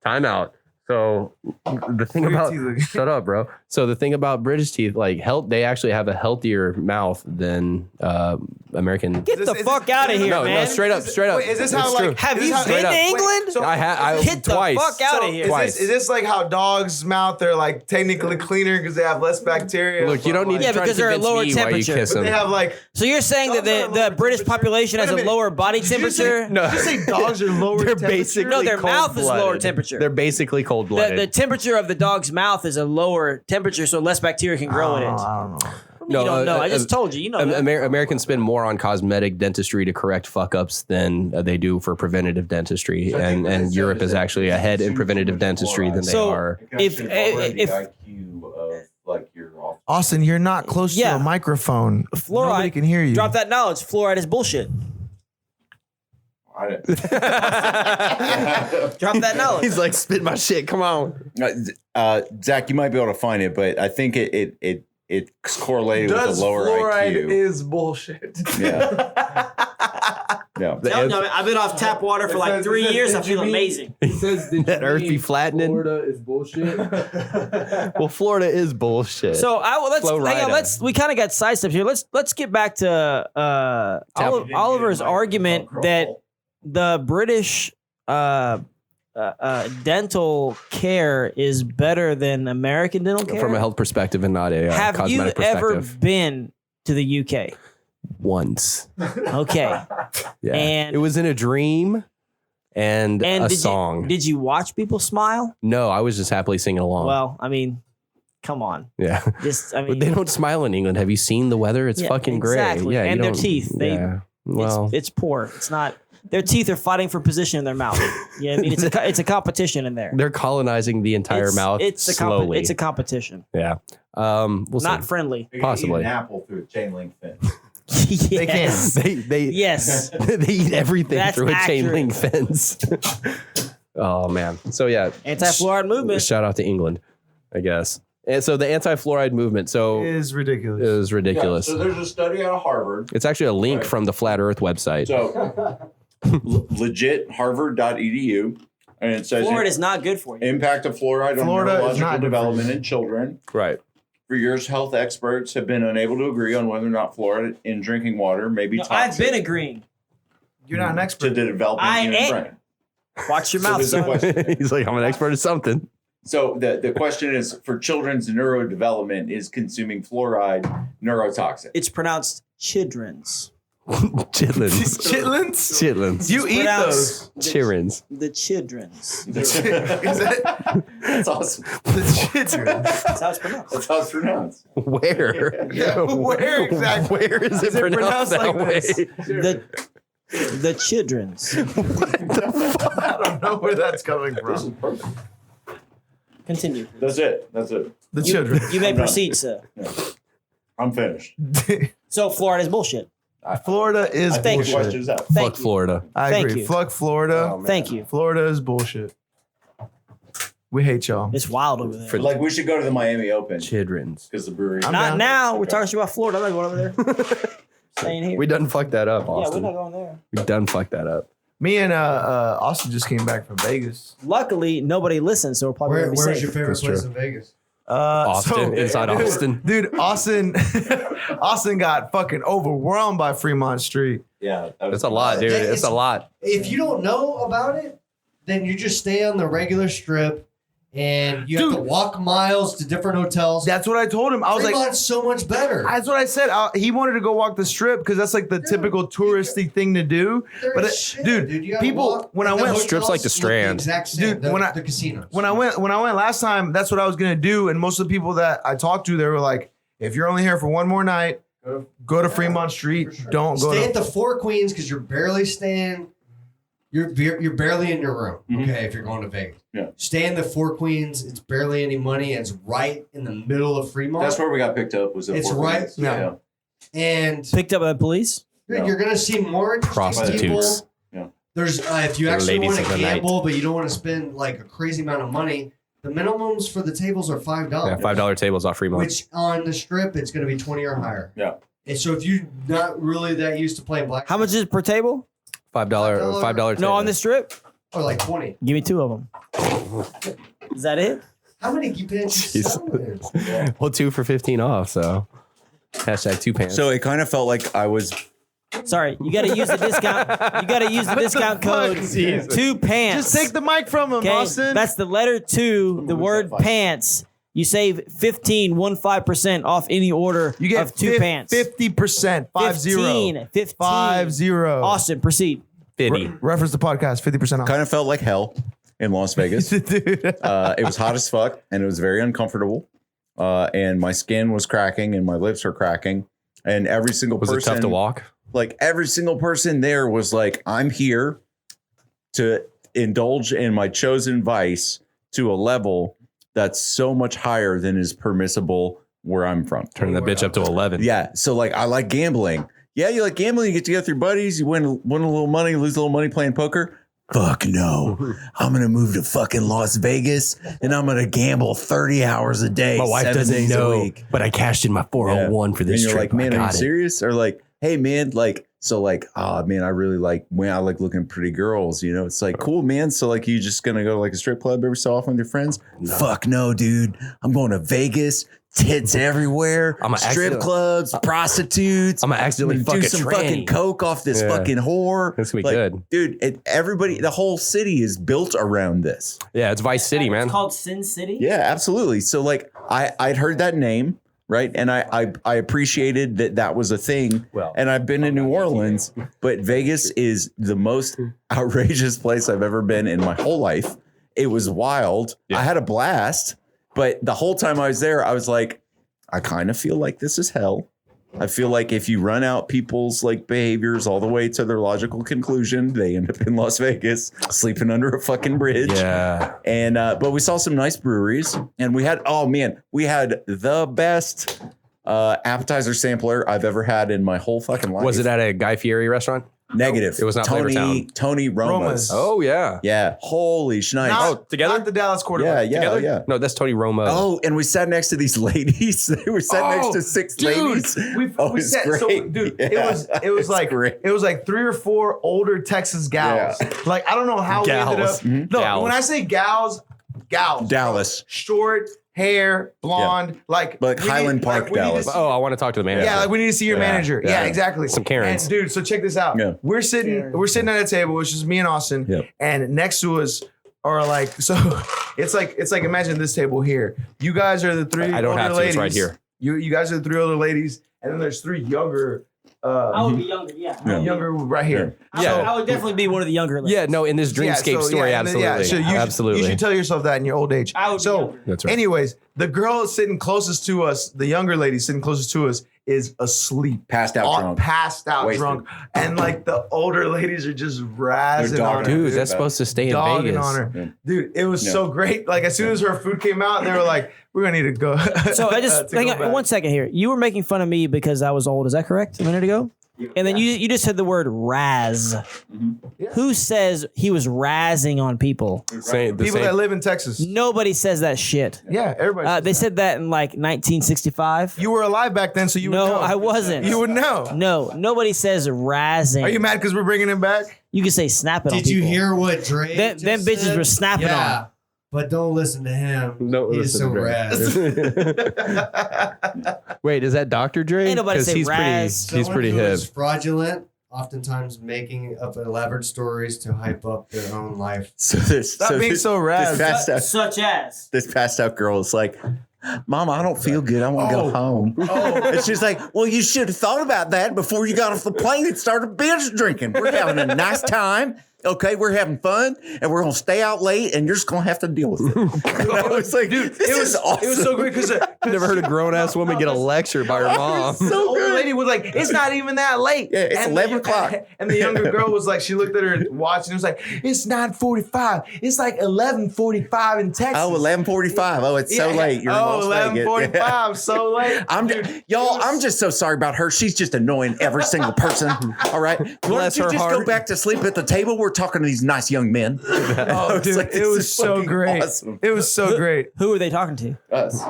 Time out. So the thing What are your about teeth looking- shut up, bro. So the thing about British teeth, like they actually have a healthier mouth than American. Get Is the this- fuck out of here, no, man. straight up. Wait, is this how It's like true. Have is you this how- straight been to up. England? So- I Get the twice. fuck out of here. Twice. Is this like how dogs' mouth are like technically cleaner because they have less bacteria? Look, you don't need Yeah, to try because to they're a convince lower me why you temperature. kiss But them. they have like. So you're saying that Dogs are the lower British temperature? population Wait has a a minute. lower body Did you say- temperature? No. Did you say dogs are lower They're temperature? basically No, their mouth is lower cold-blooded. temperature. They're basically cold blooded. The temperature of the dog's mouth is a lower temperature, so less bacteria can grow in it. I don't know. You don't know. I just told you. You know that. Americans spend more on cosmetic dentistry to correct fuck ups than they do for preventative dentistry, So I think what it and says Europe is is that actually if you ahead in consume preventative too much dentistry than fluoride, they So, are. it can if- actually lower if- the IQ of like your off. Austin, you're not close Yeah. to a microphone. Fluoride. Nobody can hear you. Drop that knowledge. Fluoride is bullshit. I, Drop that knowledge. He's like, spit my shit. Come on. Zach, you might be able to find it, but I think it's correlated with Does a lower fluoride IQ. is bullshit. Yeah. Yeah. Tell me, I've been off tap water for like 3 years. I feel amazing. He says That earth be flattening. Florida is bullshit. Well, Florida is bullshit. So let's Flo hang on. Rida. We kind of got sidestepped here. Let's get back to Oliver's argument that the British dental care is better than American dental care. from a health perspective and not a Have you cosmetic ever perspective. been to the UK? Once. Okay. Yeah. And- it was in a dream and a did song. did you watch people smile? No, I was just happily singing along. Well, I mean, come on. yeah. Just I But mean, they don't smile in England. Have you seen the weather? It's Yeah, fucking great. exactly. Yeah, And you their don't- teeth, they- yeah. Well, it's poor. It's not. Their teeth are fighting for position in their mouth. Yeah, I mean, it's a competition in there. they're colonizing the entire mouth It's a slowly. it's a competition. yeah. We'll Not see. friendly. Possibly. Eat an apple through a chain link fence. They can. Yes. They Yes. they eat everything That's through a chain accurate. link fence. Oh man. So yeah. Anti-fluoride movement. Shout out to England, I guess. And so the anti-fluoride movement. So It is ridiculous. is ridiculous. So there's a study out of Harvard. It's actually a link Right. from the Flat Earth website. So legit harvard.edu. And it says Fluoride is not good for you. impact of fluoride on Florida is neurological not good for development you. in children. Right. For years, health experts have been unable to agree on whether or not fluoride in drinking water may be No, toxic I've been agreeing. You're not an to expert. the development I human am. brain. Watch your So mouth, there's a son. question. He's like, I'm an expert at something. So the question is, for children's neurodevelopment, is consuming fluoride neurotoxic? It's pronounced children's. Chitlins. Chitlins? Chitlins. You eat those. Chirins. The children's. Is that That's awesome. the chitlins? That's how it's pronounced. That's how it's pronounced. Where? Yeah, where exactly? Where is it pronounced that like way? this? The children's. I don't know where that's coming This is from. perfect. Continue. That's it. That's it. The children. You may I'm done. proceed, sir. I'm finished. So Florida is bullshit. Florida is I think the bullshit. question's out. Thank Fuck you. Florida. I Thank agree. you. Fuck Florida. Oh, man. Thank you. Florida is bullshit. We hate y'all. It's wild over there. Like we should go to the Miami Open Children's. because the brewery. I'm Not down. now. We're talking about Florida. I'm not going over there. Staying here. We done fucked that up, Yeah, we're Austin. not going there. We done fucked that up. Me and Austin just came back from Vegas. Luckily, nobody listens, so we're probably Where, going to be where's safe. your favorite That's place true. in Vegas? Austin, inside dude, Austin. Dude, Austin Austin got fucking overwhelmed by Fremont Street. Yeah, It's a lot, dude. Yeah, It's a lot. If you don't know about it, then you just stay on the regular strip and you have to Dude. walk miles to different hotels. That's what I told him. I was like, Fremont's so much better. that's what I said. He wanted to go walk the strip because that's like the typical touristy thing to do. There But is it- shit, dude, you gotta people- walk. when I The went- hotels Strips like the look Strand. exact same. Dude, the, when I- the casinos. When I went last time, that's what I was gonna do. And most of the people that I talked to, they were like, if you're only here for one more night, go to Fremont Street. Don't go stay to at the Four Queens because you're barely staying. You're barely in your room. Mhm. Okay, if you're going to Vegas, Yeah. Stay in the Four Queens. It's barely any money. It's right in the middle of Fremont. That's where we got picked up. Was at It's Fort right- Wayne. yeah. and Picked up by the police. dude, No. you're gonna see more interesting Prostitutes. people. Yeah. There's if you The actually ladies want of to the night. gamble, but you don't want to spend like a crazy amount of money. The minimums for the tables are $5. Yeah, $5 tables off Fremont. Which on the strip it's going to be 20 or higher. Yeah. And so if you're not really that used to playing black, How much is it per table? $5 $5 $5 table. No, on the strip. Or like 20. Give me 2 of them. Is that it? How many pants you selling? Well, 2 for 15 off. So hashtag 2 pants. So it kind of felt like I was. Sorry, you got to use the discount. You got to use the discount code 2 pants. Just take the mic from him, Okay, Austin. that's the letter 2, the word pants. You save 15% off any order you get of 2 pants. 50%. 50. 15. 50. Austin, proceed. 50. Reference the podcast. 50% off. Kind of felt like hell in Las Vegas. It was hot as fuck and it was very uncomfortable. And my skin was cracking and my lips were cracking. And every single Was person. it tough to walk? Like every single person there was like, I'm here to indulge in my chosen vice to a level that's so much higher than is permissible where I'm from. Turning that bitch up to 11. Yeah. So like, I like gambling. Yeah, you like gambling. You get together with your buddies. You win a little money, lose a little money playing poker. Fuck no. I'm going to move to fucking Las Vegas and I'm going to gamble 30 hours a day. My wife 7 doesn't days a know, week. but I cashed in my 401 for this and you're trip. like, man, I are you got it. serious? Or like, hey, man, like, so like, oh man, I really like when I like looking at pretty girls, you know, it's like, cool, man. So like, you just going to go to like a strip club every so often with your friends? No. Fuck no, dude. I'm going to Vegas. Tits everywhere. Strip clubs, prostitutes. I'm gonna accidentally do fuck a some tranny. fucking coke off this fucking whore. It's gonna be like, good. Dude, everybody, the whole city is built around this. Yeah, it's Vice City, man. It's called Sin City. Yeah, absolutely. So like I'd heard that name, right? And I appreciated that was a thing. Well, and I've been to New Orleans, but Vegas is the most outrageous place I've ever been in my whole life. It was wild. Yeah. I had a blast, but the whole time I was there, I was like, I kind of feel like this is hell. I feel like if you run out people's like behaviors all the way to their logical conclusion, they end up in Las Vegas sleeping under a fucking bridge. Yeah. And but we saw some nice breweries, and we had the best appetizer sampler I've ever had in my whole fucking life. Was it at a Guy Fieri restaurant? Negative? It was not Flavor Town. Tony Roma's. Oh yeah. Yeah. Holy schnice. Not, together? Not the Dallas quarterback. Yeah. Together? Yeah. No, that's Tony Romo. Oh, and we sat next to these ladies. They were sat next to 6 ladies. We sat, great. so, dude, Yeah, it was like great. it was like 3 or 4 older Texas gals. Yeah. Like I don't know how we ended Gals. up. No, Gals. when I say gals, Dallas. short hair, blonde, like But we Highland need- Park, like, we need to Dallas. see- Oh, I want to talk to the manager. Yeah, like we need to see your Yeah, manager. yeah. Yeah, exactly. Some Karens. And, dude, so check this out. Yeah. We're sitting at a table, which is me and Austin, Yep. and next to us are like so. It's like imagine this table here. You guys are the 3 I don't older have to. ladies. It's right here. You guys are the 3 older ladies, and then there's 3 younger. I would be younger, yeah. Younger right here. I would definitely be one of the younger ladies. Yeah, no, in this dreamscape story, and then- absolutely. so you, absolutely. You should tell yourself that in your old age. I would be so, younger. That's right. anyways, the girl sitting closest to us, the younger lady sitting closest to us, is asleep. Passed out drunk. Passed out Wasted. drunk. And like the older ladies are just razzing They're on her. dogging Dude, that's supposed to stay in dogging Vegas. on her. Yeah. Dude, it was Yeah. so great. Like as soon as her food came out, they were like, we're gonna need to go. So I just to go hang on back. 1 second here. You were making fun of me because I was old. Is that correct? A minute ago? And then you just said the word razz. Who says he was razzing on people? Same, the People same. that live in Texas. Nobody says that shit. Yeah, everybody. They said that in like 1965. you were alive back then, so you would No, know. I wasn't. You would know. No, nobody says razzing. Are you mad because we're bringing him back? You can say snapping on Did you people. hear what Dre Them just bitches said? were snapping Yeah, on. but don't listen to him. Don't He's listen so to Dre. rad. Wait, is that Dr. Dre? Ain't nobody 'Cause say he's Raz. pretty. He's Someone pretty who hip. is fraudulent, oftentimes making up elaborate stories to hype up their own life. So this, Stop being so this razz. passed out, Such as. this passed out girl is like, Mama, I don't feel good. I want to Oh. go home. And she's like, well, you should have thought about that before you got off the plane and started binge drinking. We're having a nice time. Okay, we're having fun, and we're gonna stay out late, and you're just gonna have to deal with it. And I was like, dude, this is awesome. It was so great because Never heard a grown ass woman get a lecture by her mom. the older good. lady was like, "It's not even that late." Yeah, it's And 11 o'clock. And the younger girl was like, she looked at her watch and it was like, "It's 9:45. It's like 11:45 in Texas." Oh, 11:45. Oh, it's so Yeah. late. You're in Oh, Las Vegas. 11:45. So late. I'm I'm just so sorry about her. She's just annoying every single person. All right, why Bless don't you her just go heart. back to sleep at the table? We're talking to these nice young men. Oh, It's dude, like, it this was is so fucking great. awesome. It was so great. Who are they talking to? Us.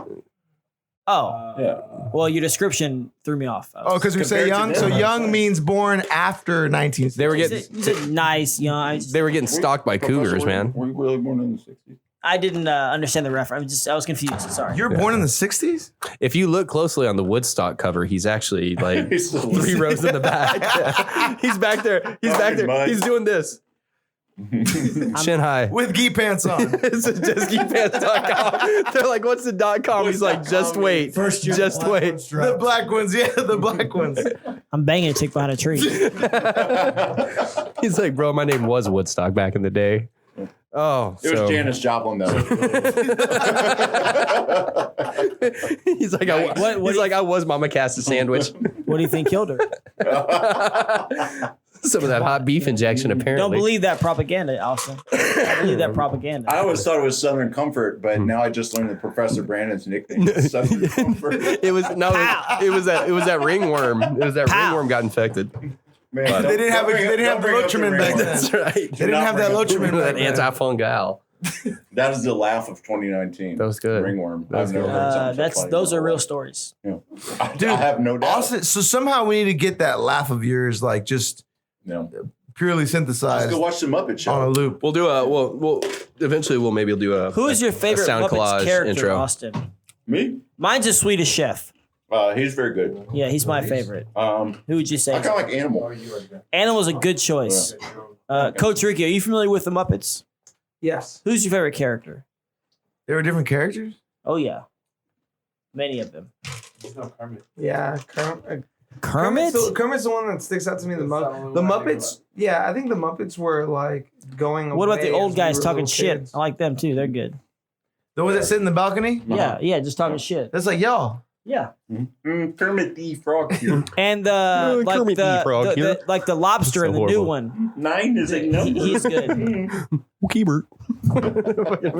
Oh, Yeah. well, your description threw me off. Oh, because we say Compared to young. So them, young means born after 1960. They were You getting said nice, young. they were getting stalked by cougars, man. Were you really born in the 60s? I didn't understand the reference. I was confused. Sorry. You're born in the 60s? If you look closely on the Woodstock cover, he's actually like He's still 3 rows in the back. Yeah. He's back there. He's back there. Mud. He's doing this. Shin high. With gi pants on. It's just geekpants.com. They're like, what's the .com? He's like, just wait. First year, Just wait. The black ones. Yeah, the black ones. I'm banging a chick behind a tree. He's like, bro, my name was Woodstock back in the day. Oh, It was Janis Joplin, though. He's like, I was Mama Cass's sandwich. What do you think killed her? Some of that hot beef injection, apparently. Don't believe that propaganda, Austin. I believe that propaganda. I always thought it was Southern Comfort, but now I just learned that Professor Brandon's nickname is Southern Comfort. It was that ringworm. It was that ringworm got infected. Man, They didn't have the Lotrimin back then. That's right. They didn't have that Lotrimin That back then. antifungal. That is the laugh of 2019. That was good. Ringworm. That was I've never good. heard something so funny Those in are my real life. stories. Yeah. I have no doubt. Austin, so somehow we need to get that laugh of yours, like just No. purely Just synthesized go watch the Muppet Show. on a loop. We'll do a we'll eventually we'll maybe do a Who is your favorite sound Muppets collage character, intro. Austin? Me? Mine's a Swedish Chef. He's very good. Yeah, he's my favorite. Who would you say? I kind of like Animal. Animal's a good choice. Coach Ricky, are you familiar with the Muppets? Yes. Who's your favorite character? There were different characters? Oh yeah, many of them. Yeah, Kermit. Kermit? Kermit's the one that sticks out to me the most. The Muppets. Yeah, I think the Muppets were like going. What about away the old as we guys were talking little shit? kids. I like them too. They're good. The ones that sit in the balcony? Yeah, just talking shit. That's like y'all. Yeah. Kermit the Frog here. And like Kermit the Frog here. like the lobster So in the new horrible. one. 9 is a number. He's good. Keebert.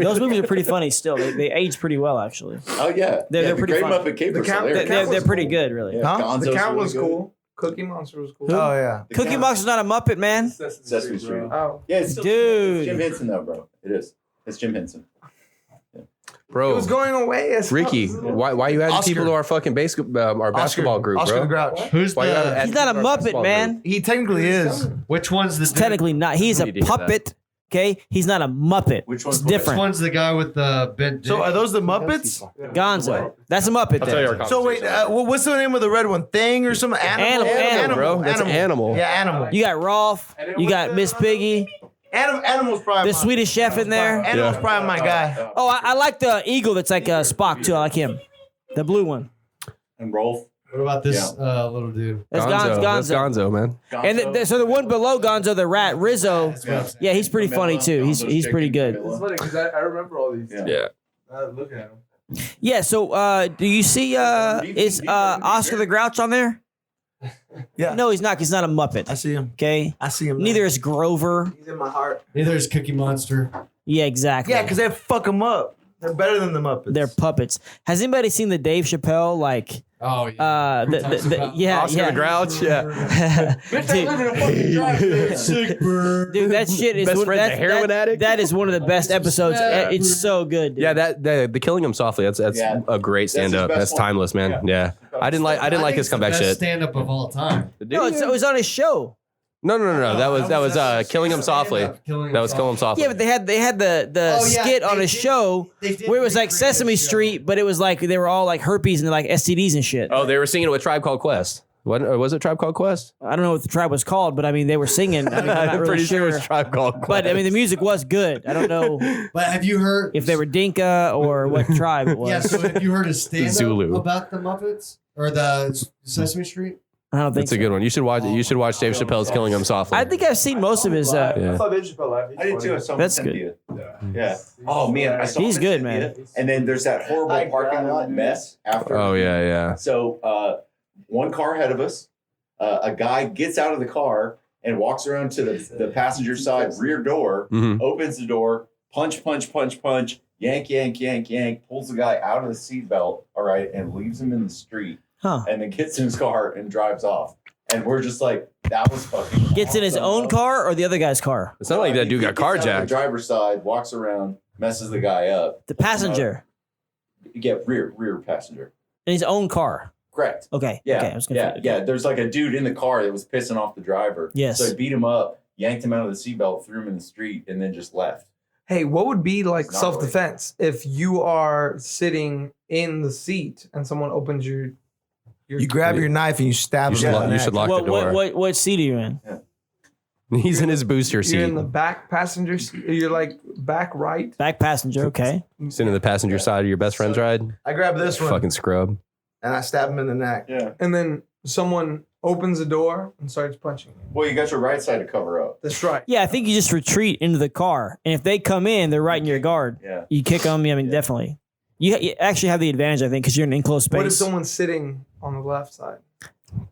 Those movies are pretty funny still. They age pretty well actually. Oh yeah, They're the pretty Great funny. Muppet Caper's The Count- hilarious. the Count They're was pretty cool. good, really. Yeah, Huh? Gonzo's The Count really was good. cool. Cookie Monster was cool. Oh, yeah. Cookie Monster's not a Muppet, man. Sesame Street. Oh, Yeah, it's Dude. Jim Henson though, bro. It is. It's Jim Henson. Bro. it was going away. As Ricky, why you adding Oscar. people to our fucking our basketball group, Oscar bro? the Grouch. Who's Why you the? adding He's not a people to our Muppet, basketball man. group? He technically is. Which one's the? He's technically not. He's a Need to hear that. puppet. Okay, he's not a Muppet. Which one's It's which? Which different. one's the guy with the bent? So dick? are those the Muppets? Gonzo. That's a Muppet. I'll tell you Then. our So wait, what's the name of the red one? Thing or something? Animal, bro. That's Animal. Yeah, Animal. You got Rolf. You got Miss Piggy. Animal's probably The Swedish Chef in there. Animal's probably my guy. Oh, I like the eagle that's like Spock too. I like him. The blue one. And Rolf. What about this little dude? That's That's Gonzo. Gonzo, man. And so the one below Gonzo, the rat Rizzo. Yeah, he's pretty funny too. He's pretty good. It's funny because I remember all these. Yeah. Looking at him. Yeah. So do you see is Oscar the Grouch on there? Yeah. No, he's not. 'Cause he's not a Muppet. I see him. Okay. I see him. Neither is Grover. He's in my heart. Neither is Cookie Monster. Yeah, exactly. Yeah, because they fuck them up. They're better than the Muppets. They're puppets. Has anybody seen the Dave Chappelle like? Oh yeah. Yeah, Oscar yeah. the Grouch, yeah. Dude, that shit is Best one, friend's a heroin addict? That is one of the best episodes. It's so good. Dude. Yeah, the Killing Him Softly. That's Yeah. a great That's his stand up. best That's one. timeless, man. Yeah. I didn't like his comeback shit. Stand up of all time. No, it was on his show. No. That was Killing Him Softly. That was Killing Him Softly. Yeah, but they had the Oh, yeah, skit on they his did- show they did where it was like recreate Sesame his show. Street, but it was like they were all like herpes and like STDs and shit. Oh, they were singing it with Tribe Called Quest. Was it Tribe Called Quest? I don't know what the tribe was called, but I mean they were singing. I mean, I'm not I'm really pretty sure it sure. was Tribe Called Quest. But I mean the music was good. I don't know But have you heard? if they were Dinka or what tribe it was. Yeah. So have you heard a stand Zulu. up about the Muppets or the Sesame Street? I don't think That's a good one. You should watch it. You should watch Dave Chappelle's Killing Him Softly. I think I've seen most of his. Yeah. I saw Dave Chappelle live. He's I did too. I funny. saw him That's in good. Cynthia. Yeah. Oh man, I saw He's him in good, Cynthia. man. And then there's that horrible parking lot mess after. Oh yeah. So one car ahead of us, a guy gets out of the car and walks around to the passenger side rear door, Mhm. opens the door, punch, yank, pulls the guy out of the seatbelt, all right, and leaves him in the street, Huh. and then gets in his car and drives off. And we're just like, that was fucking. Gets in his awesome. own car or the other guy's car? It's not like that dude got He gets out of carjacked. The driver's side, walks around, messes the guy up. The passenger. You get rear passenger. In his own car. Correct. Okay. Yeah. Okay. I was confused. Yeah. There's like a dude in the car that was pissing off the driver. Yes. So he beat him up, yanked him out of the seatbelt, threw him in the street, and then just left. Hey, what would be like It's not self-defense if you are sitting in the seat and someone opens your You grab your knife and you stab You him. should, in lock, the you neck. should lock the door. What seat are you in? He's in his booster seat. You're in the back passenger seat. You're like back right. Back passenger. Okay. Sitting in the passenger side of your best friend's ride. I grab this one Fucking scrub. and I stab him in the neck. Yeah. And then someone opens the door and starts punching you. Well, you got your right side to cover up. That's right. Yeah, I think you just retreat into the car, and if they come in, they're right in your guard. Yeah. You kick them. I mean, definitely. You actually have the advantage, I think, because you're in an enclosed space. What if someone's sitting on the left side,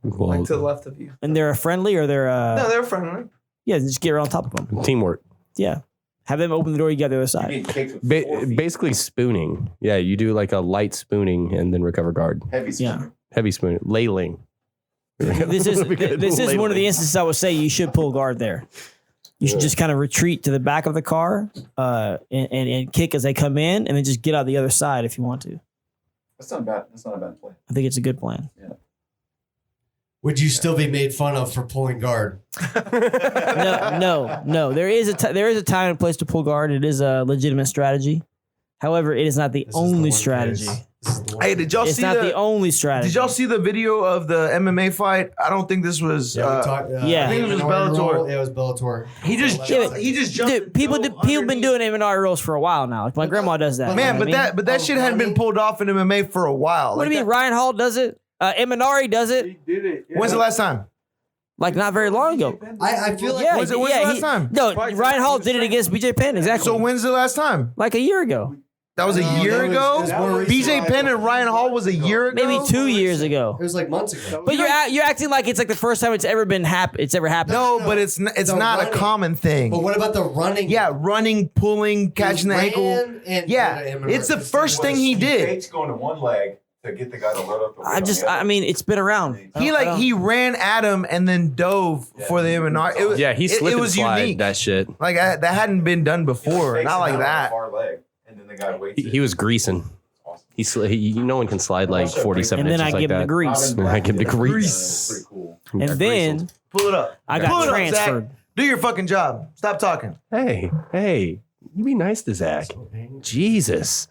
Well, like to the left of you? And they're a friendly, or they're No, they're friendly. yeah, just get right on top of them. teamwork. Yeah, have them open the door. You get the other You're side. getting kicked with 4 feet. Basically spooning. Yeah, you do like a light spooning and then recover guard. Heavy Yeah. spinner. Heavy spooning. Layling. This is one of the instances I would say you should pull guard there. You should just kind of retreat to the back of the car and kick as they come in, and then just get out the other side if you want to. That's not bad. That's not a bad play. I think it's a good plan. Would you still be made fun of for pulling guard? No. There is a time and place to pull guard. It is a legitimate strategy. However, it is not the This is the only one strategy. case. This is the one Hey, did y'all It's see not the the? only strategy. Did y'all see the video of the MMA fight? I don't think this was. Yeah, we talked. yeah. I think it was Minority Bellator. Roll, yeah, it was Bellator. He just Yeah, jumped. He just jumped. Dude, people have been doing MMA rolls for a while now. Like my grandma does that. Man, you know what I mean? but that shit hadn't been pulled off in MMA for a while. What do you mean? Ryan Hall does it. Eminari does it. He did it. Yeah. When's the last time? Like not very long ago. I feel like Yeah, When's the last time? No, Ryan Hall did it against BJ Penn. Exactly. So when's the last time? like a year ago, That was a No, year that was- ago. it was more BJ recent. Penn and Ryan Hall was a year ago. maybe 2 years ago. it was like months ago. But you're acting like it's like the first time it's ever happened. No, but it's The not a running. common thing. But what about the running? Yeah, running, pulling, catching the ankle. Yeah, it's the first thing he did. Fakes going to one leg to get the guy to load up the weight I mean, it's been around. He ran at him and then dove for the MNR. It was, Yeah, he slip it and was slide unique. that shit. Like that hadn't been done before. Not like that. Far leg, and then the guy waits. He was greasing. No one can slide like 47 And then inches I like give him that. the grease. And I give him the Pretty grease. cool. And then Pull it up. I Pull got it up, Zach. transferred. Do your fucking job. Stop talking. Hey, you be nice to Zach. Jesus.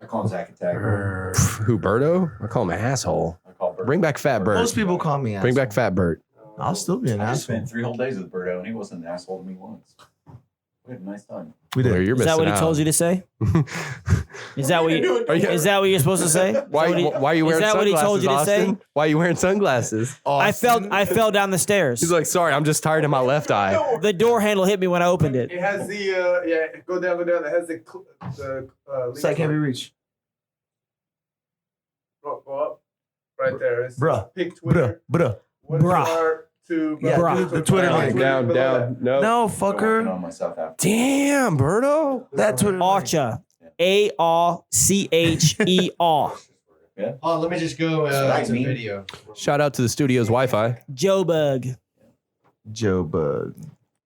I call him Zach Attack. Who, Berto? I call him an asshole. I call Bert. Bring back Fat Bert. Most people call me Bring asshole. back Fat Bert. I'll still be an I just asshole. spent 3 whole days with Berto, and he wasn't an asshole to me once. We had a nice time. We Well, did. you're Is that what he missing told you to say? Is that what you? Is that what you're supposed to say? Why are you Is wearing that what he sunglasses, told you to say? Austin? Why are you wearing sunglasses? I fell down the stairs. He's like, sorry, I'm just tired of my left eye. The door handle hit me when I opened it. It has the go down. It has the Zach, can't be reached. Go up, right there. It's Bruh. Pick Twitter. Bruh. Bruh. Yeah, Bruh. the Twitter link. Down. No. No, Working fucker. on myself after. Damn, Berto. That Twitter link. Archer. ARCHER. Oh, let me just go Right, to me. video. Shout out to the studio's Wi-Fi. Joe Bug. Joe Bug.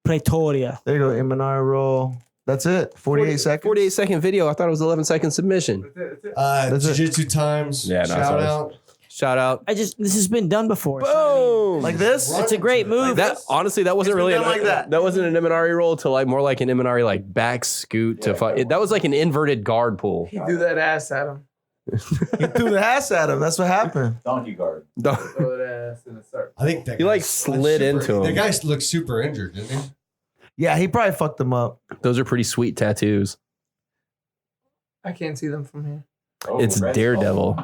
Pretoria. There you go. MNR roll. That's it. 48 seconds. 48-second video. I thought it was 11-second submission. That's it. Jiu-Jitsu times. Yeah, no, Shout sorry. out. Shout out. This has been done before. Boom. Like this? It's a great move. That honestly, that wasn't It's been really done like that. That wasn't an Imanari roll to like more like an Imanari like back scoot to fight. That was like an inverted guard pull. He threw that ass at him. He threw the ass at him. That's what happened. Donkey guard. Throw that ass in the circle. I think that He like guy's slid super- into him. That guy looked super injured, didn't he? Yeah, he probably fucked him up. Those are pretty sweet tattoos. I can't see them from here. Oh, It's Red Daredevil.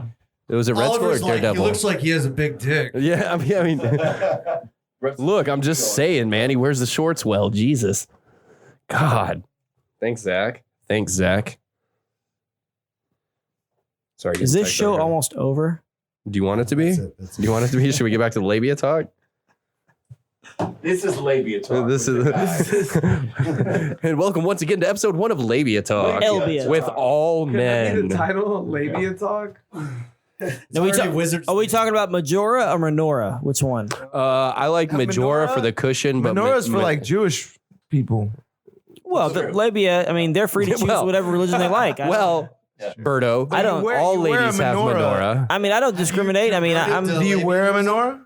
It was a Red Skull or Oliver's like, he Daredevil? looks like he has a big dick. Yeah, I mean, Skull. look, I'm just saying, man. He wears the shorts well. Jesus, God. Thanks, Zach. Sorry. Is this getting show psyched over. almost over? Do you want it to be? That's it. Do you want it to be? Should we get back to the labia talk? This is labia talk. This with is the guy. and welcome once again to episode 1 of Labia Talk Elbia. with all Could that be men. the title? Labia talk? No, we Wizards. are we talking about Majora or Menorah? Which one? I like Majora Menorah? for the cushion, but Menorah's for like Jewish people. Well, the labia. I mean, they're free to choose Well, whatever religion they like. well, Birdo. I don't- All you wear a ladies have menorah. menorah. I mean, I don't discriminate. I mean, I'm. Do you wear a menorah?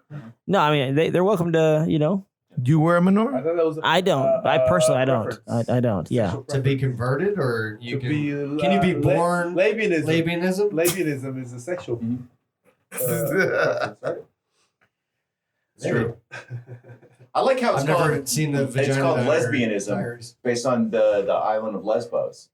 No, I mean, they're welcome to. Do you wear a menorah? I thought that was. I don't. I personally, I don't. preference. I don't. Yeah. Sexual To be converted, or you To can, be, can you be born Labianism. Labianism? Labianism is a sexual. preference, right? It's true. I like how it's I've called. never seen the It's vagina called diaries. lesbianism, based on the island of Lesbos,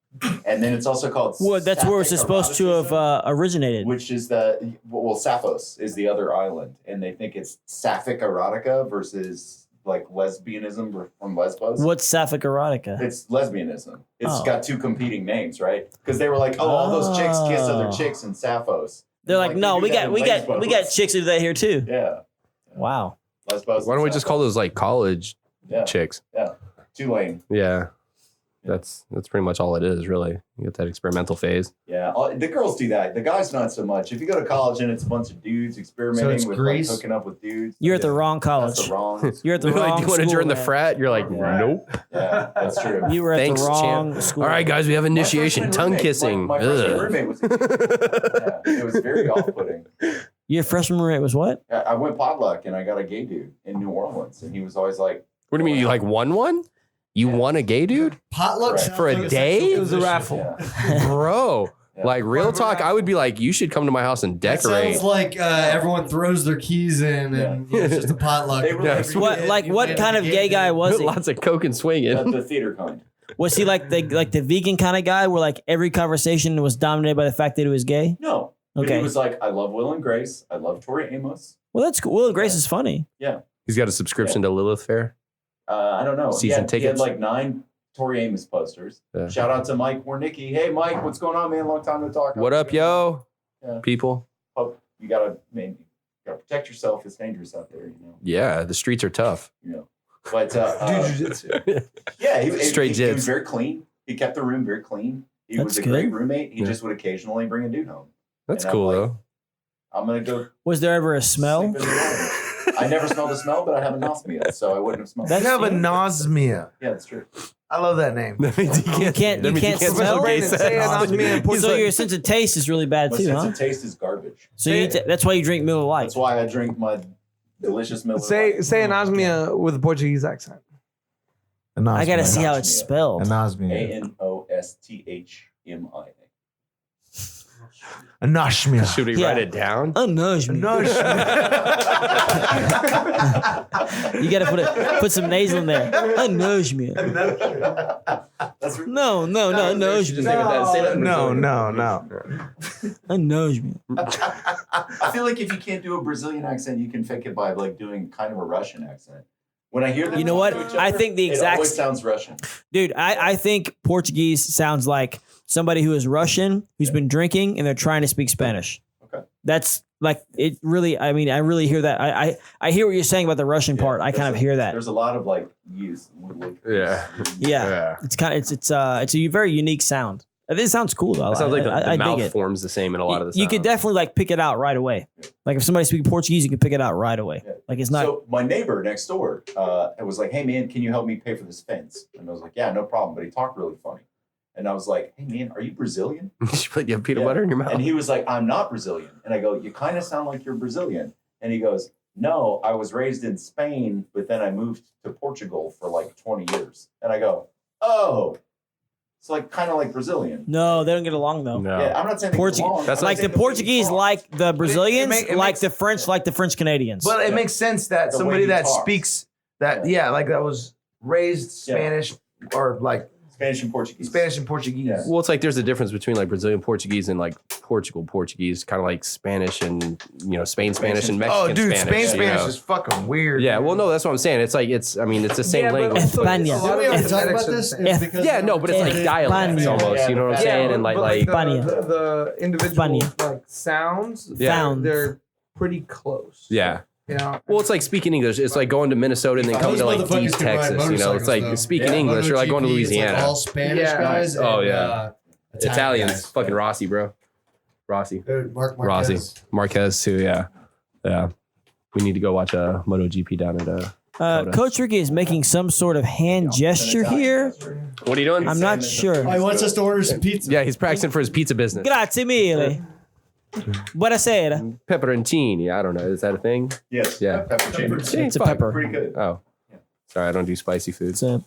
and then it's also called. Well, that's where it's sapphic supposed to have eroticism, originated. which is Sapphos is the other island, and they think it's sapphic erotica versus like lesbianism from Lesbos. What's sapphic erotica? It's lesbianism. It's Oh. got two competing names, right? Because they were like, oh, all those chicks kiss other chicks in Sapphos. They're like, no, they we do that got in we got we got Lesbos. chicks who do that here too. Yeah, Wow. Lesbos. Why don't we just call those like college Yeah. chicks? Tulane? Yeah. That's pretty much all it is, really. You get that experimental phase. Yeah, the girls do that. The guys not so much. If you go to college and it's a bunch of dudes experimenting it's with Greece? like, hooking up with dudes, You're at the yeah, wrong college. That's the wrong. You're at the Like, wrong do you want to school, join the man. frat? You're like, Yeah. nope. Yeah, that's true. You were at Thanks, the wrong champ. school. All right, guys, we have initiation. My Tongue freshman kissing. My freshman Ugh. roommate was. Yeah, it was very off-putting. Your freshman roommate was what? I went potluck and I got a gay dude in New Orleans, and he was always like, What do you mean? You like won one? You won a gay dude? Potluck Right. sounds For a like day? sexual It was a position. raffle. yeah. Bro. Yeah. Like real talk, I would be like, you should come to my house and That decorate. sounds like everyone throws their keys in, and it's just a potluck. They were Yeah. like, What like what kind of gay guy was he? Lots of coke and swinging. the theater kind. Was he like the vegan kind of guy where like every conversation was dominated by the fact that he was gay? No. But Okay. he was like, I love Will and Grace. I love Tori Amos. Well, that's cool. Will and Grace is funny. He's got a subscription to Lilith Fair. I don't know. Season He had tickets? like 9 Tori Amos posters. Yeah. Shout out to Mike Warnicki. Hey, Mike, what's going on, man? Long time to talk. What up, yo? Yeah. People. Oh, you gotta protect yourself. It's dangerous out there, you know. Yeah, the streets are tough. You know. But Do jujitsu. yeah, Straight he jits. was very clean. He kept the room very clean. He That's was a good. great roommate. He Yeah. just would occasionally bring a dude home. That's And I'm cool, like, though. I'm gonna go. Was there ever a smell? sleep in the morning. I never smelled the smell, but I have anosmia, so I wouldn't have smelled. That's- it. You have anosmia. Yeah, that's true. I love that name. That means you can't- that you means can't smell? smell gay Brandon, sex. say anosmia in So your sense of taste is really bad My too, sense huh? of taste is garbage. So you need to, that's why you drink Miller Lite. That's why I drink my delicious Miller Say Lite. anosmia with a Portuguese accent. Anosmia. I gotta see how Anosmia. it's spelled. Anosmia. ANOSTHMIA. Anosmia. Should we Yeah. write it down? Anosmia. You gotta put some nasal in there. Anosmia. That's No, anosmia. No. Anosmia. I feel like if you can't do a Brazilian accent, you can fake it by like doing kind of a Russian accent. When I hear them You know talk what? to each I other, think the it exact- always sounds Russian. Dude, I think Portuguese sounds like somebody who is Russian who's been drinking and they're trying to speak Spanish. Okay. That's like it really. I mean, I really hear that. I hear what you're saying about the Russian Yeah, part. I kind of hear that. There's a lot of like use. Yeah. Yeah. It's kind of it's a very unique sound. This sounds cool though. It sounds like the I dig mouth it. forms the same in a lot of the You could sounds. definitely like pick it out right away. Like if somebody speaks Portuguese, you can pick it out right away. Yeah. Like it's not. So my neighbor next door, it was like, "Hey man, can you help me pay for this fence?" And I was like, "Yeah, no problem." But he talked really funny, and I was like, "Hey man, are you Brazilian?" You have peanut Yeah. butter in your mouth. And he was like, "I'm not Brazilian." And I go, "You kind of sound like you're Brazilian." And he goes, "No, I was raised in Spain, but then I moved to Portugal for like 20 years." And I go, "Oh, it's like kind of like Brazilian." No, they don't get along though. No. Yeah, I'm not saying they get Portuguese, along, That's I'm like the saying way he Portuguese, talks. like the Brazilians, it like makes- the French, like the French Canadians. But it Yeah. makes sense that The way somebody he that talks. speaks that, like that was raised Yeah. Spanish or like Spanish and Portuguese. Spanish and Portuguese. Yeah. Well, it's like there's a difference between like Brazilian Portuguese and like Portugal Portuguese, kind of like Spanish and Spain Spanish and Mexican Oh, dude, Spanish. Spain you Spanish know? is fucking weird. Yeah, well, no, that's what I'm saying. It's like I mean, it's the same Yeah, but language. also- España. a lot of Did we already the talk phonetics about are the this? same. It's because Yeah, no, but it's like España. dialects almost. You know what I'm Yeah, saying? And like España. the individual España. like sounds, Yeah. Sounds. they're pretty close. yeah. You know, Well, it's like speaking English. It's like going to Minnesota and then coming Those to like motherfuckers East can ride Texas. You know, it's like motorcycles, though. speaking Yeah, English or like going to MotoGP, it's like Louisiana. all Spanish Yeah. guys. Oh, and, yeah. Italians, guys. fucking Rossi, bro. Rossi, Dude, Mark Rossi, Marquez. Marquez too. Yeah. We need to go watch a MotoGP down at Coach Ricky is making some sort of hand gesture here. What are you doing? I'm not sure. Oh, he wants us to order some pizza. Yeah, he's practicing for his pizza business. Grazie mille. Buonasera. Pepperoncini. I don't know. Is that a thing? Yes. Yeah. Pepperoncini. It's a pepper. Pretty good. Oh. Sorry, I don't do spicy food. It's a,